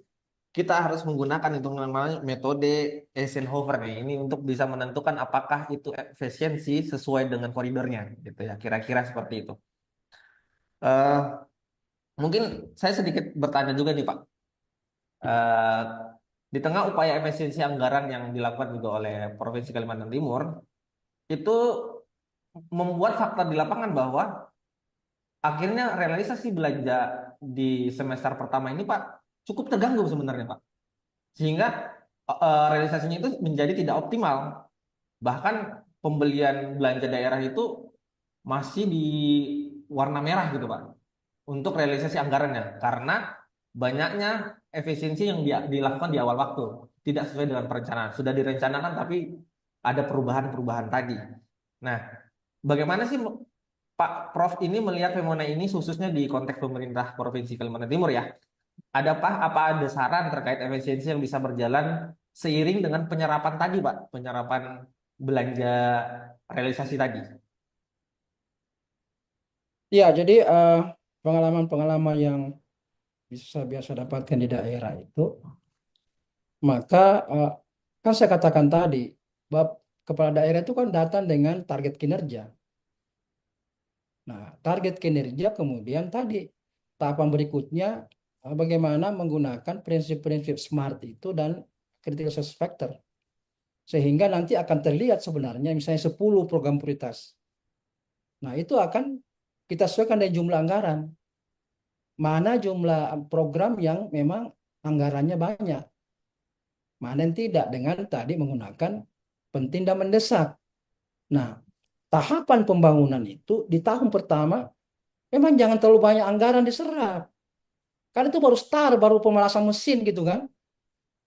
kita harus menggunakan hitungan namanya metode Eisenhower nih ini untuk bisa menentukan apakah itu efisiensi sesuai dengan koridornya gitu ya. Kira-kira seperti itu. Eh, Mungkin saya sedikit bertanya juga nih Pak. Eh, di tengah upaya efisiensi anggaran yang dilakukan juga oleh Provinsi Kalimantan Timur, itu membuat fakta di lapangan bahwa akhirnya realisasi belanja di semester pertama ini Pak cukup terganggu sebenarnya Pak. Sehingga realisasinya itu menjadi tidak optimal. Bahkan pembelian belanja daerah itu masih di warna merah gitu Pak untuk realisasi anggarannya karena banyaknya efisiensi yang dilakukan di awal waktu tidak sesuai dengan perencanaan. Sudah direncanakan tapi ada perubahan-perubahan tadi. Nah, bagaimana sih Pak Prof ini melihat fenomena ini khususnya di konteks pemerintah Provinsi Kalimantan Timur ya? Apa ada saran terkait efisiensi yang bisa berjalan seiring dengan penyerapan tadi, Pak? Penyerapan belanja realisasi tadi. Ya, jadi pengalaman-pengalaman yang bisa biasa dapatkan di daerah itu, maka kan saya katakan tadi, bab kepala daerah itu kan datang dengan target kinerja. Nah, target kinerja kemudian tadi tahapan berikutnya bagaimana menggunakan prinsip-prinsip SMART itu dan critical success factor sehingga nanti akan terlihat sebenarnya misalnya 10 program prioritas. Nah, itu akan kita sesuaikan dengan jumlah anggaran. Mana jumlah program yang memang anggarannya banyak, mana yang tidak dengan tadi menggunakan penting dan mendesak. Nah, tahapan pembangunan itu di tahun pertama memang jangan terlalu banyak anggaran diserap. Karena itu baru start, baru pemanasan mesin gitu kan.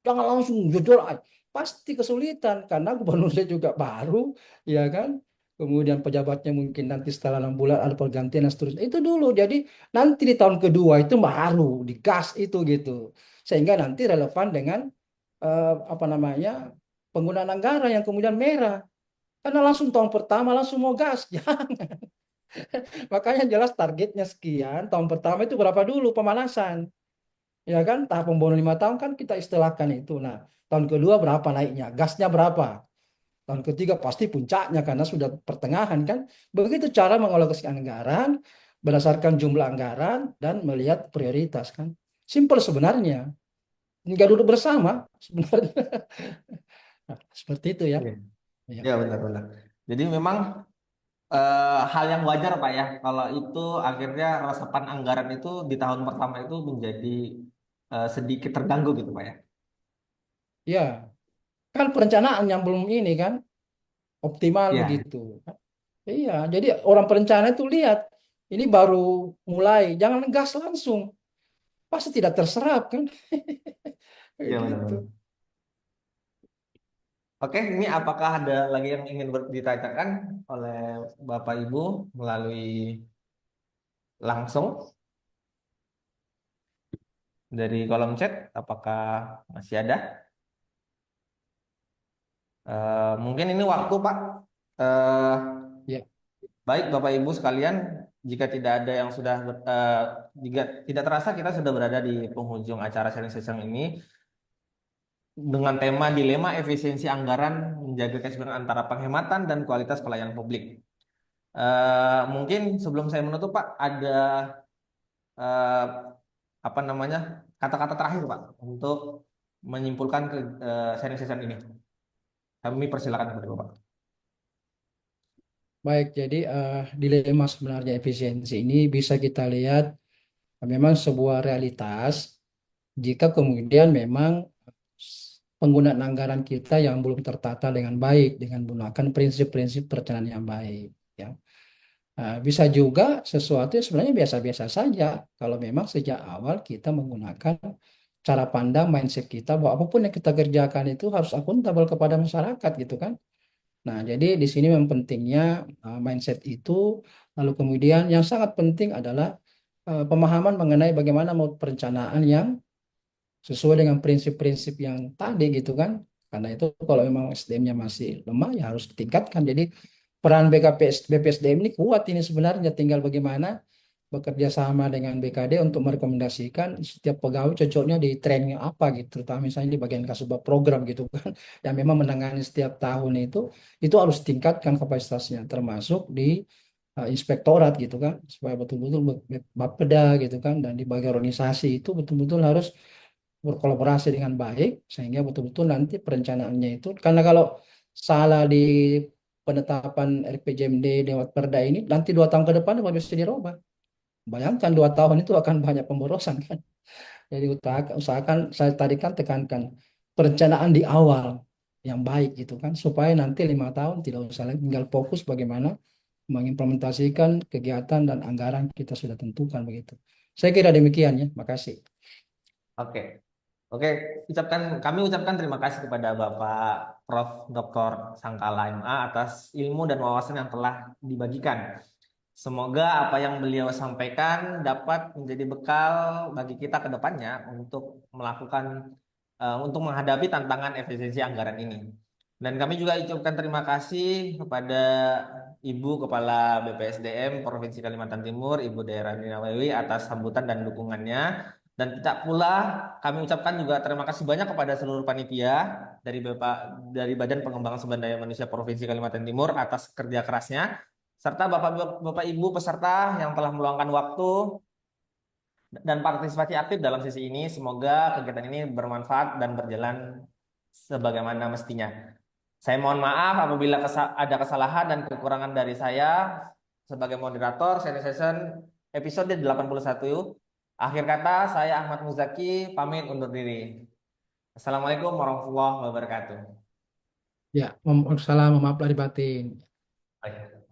Jangan langsung jujur aja. Pasti kesulitan karena gubernurnya juga baru, ya kan. Kemudian pejabatnya mungkin nanti setelah 6 bulan ada pergantian dan seterusnya. Itu dulu. Jadi nanti di tahun kedua itu baru digas itu gitu. Sehingga nanti relevan dengan apa namanya penggunaan anggaran yang kemudian merah. Karena langsung tahun pertama langsung mau gas. Ya, makanya jelas targetnya sekian. Tahun pertama itu berapa dulu pemanasan. Ya kan, tahap pembangunan 5 tahun kan kita istilahkan itu. Nah, tahun kedua berapa naiknya? Gasnya berapa? Tahun ketiga pasti puncaknya karena sudah pertengahan kan. Begitu cara mengalokasikan anggaran berdasarkan jumlah anggaran dan melihat prioritas kan. Simpel sebenarnya. Nggak duduk bersama sebenarnya. Nah, seperti itu ya. Iya, Ya, ya benar-benar. Jadi memang hal yang wajar Pak ya, kalau itu akhirnya resapan anggaran itu di tahun pertama itu menjadi sedikit terganggu gitu Pak ya. ya. Kan perencanaan yang belum ini kan optimal Iya, begitu. Iya, jadi orang perencana itu lihat ini baru mulai, jangan gas langsung. Pasti tidak terserap kan? Kayak iya gitu. benar-benar. Oke, ini apakah ada lagi yang ingin ditanyakan oleh Bapak Ibu melalui langsung dari kolom chat? Apakah masih ada? Mungkin ini waktu Pak. Eh, Ya, Baik Bapak Ibu sekalian, jika tidak ada yang sudah jika tidak terasa kita sudah berada di penghujung acara sharing session ini dengan tema dilema efisiensi anggaran menjaga keseimbangan antara penghematan dan kualitas pelayanan publik. Mungkin sebelum saya menutup Pak, ada eh, apa namanya kata-kata terakhir Pak untuk menyimpulkan ke sharing session ini. Kami persilakan kepada Bapak. baik. Jadi dilema sebenarnya efisiensi ini bisa kita lihat memang sebuah realitas jika kemudian memang penggunaan anggaran kita yang belum tertata dengan baik dengan menggunakan prinsip-prinsip perencanaan yang baik. Ya. Bisa juga sesuatu yang sebenarnya biasa-biasa saja kalau memang sejak awal kita menggunakan cara pandang mindset kita bahwa apapun yang kita kerjakan itu harus akuntabel kepada masyarakat gitu kan. Nah, jadi di sini memang pentingnya mindset itu, lalu kemudian yang sangat penting adalah pemahaman mengenai bagaimana mau perencanaan yang sesuai dengan prinsip-prinsip yang tadi gitu kan. Karena itu kalau memang SDM-nya masih lemah ya harus ditingkatkan. Jadi peran BPSDM ini kuat ini sebenarnya, tinggal bagaimana bekerja sama dengan BKD untuk merekomendasikan setiap pegawai cocoknya di training apa gitu, terutama misalnya di bagian kasubag program gitu kan, yang memang menangani setiap tahun itu harus tingkatkan kapasitasnya, termasuk di inspektorat gitu kan, supaya betul-betul Bapeda gitu kan, dan di bagian organisasi itu betul-betul harus berkolaborasi dengan baik sehingga betul-betul nanti perencanaannya itu, karena kalau salah di penetapan RPJMD lewat Perda ini nanti 2 tahun ke depan apa bisa dirubah. Bayangkan 2 tahun itu akan banyak pemborosan kan. Jadi usahakan saya tadi kan tekankan perencanaan di awal yang baik gitu kan supaya nanti 5 tahun tidak usah lagi, tinggal fokus bagaimana mengimplementasikan kegiatan dan anggaran kita sudah tentukan begitu. Saya kira demikian ya. Makasih. Oke. Oke, kami ucapkan terima kasih kepada Bapak Prof. Dr. Sangkala MA atas ilmu dan wawasan yang telah dibagikan. Semoga apa yang beliau sampaikan dapat menjadi bekal bagi kita ke depannya untuk untuk menghadapi tantangan efisiensi anggaran ini. Dan kami juga ucapkan terima kasih kepada Ibu Kepala BPSDM Provinsi Kalimantan Timur, Ibu Daerah Nina Wewi atas sambutan dan dukungannya. Dan tidak pula kami ucapkan juga terima kasih banyak kepada seluruh panitia dari Badan Pengembangan Sumber Daya Manusia Provinsi Kalimantan Timur atas kerja kerasnya, serta Bapak Ibu peserta yang telah meluangkan waktu dan partisipasi aktif dalam sesi ini. Semoga kegiatan ini bermanfaat dan berjalan sebagaimana mestinya. Saya mohon maaf apabila ada kesalahan dan kekurangan dari saya sebagai moderator sharing session episode 81. Akhir kata, saya Ahmad Muzaki pamit undur diri. Assalamualaikum warahmatullahi wabarakatuh. Ya, salam, maaf lahir batin. Baik.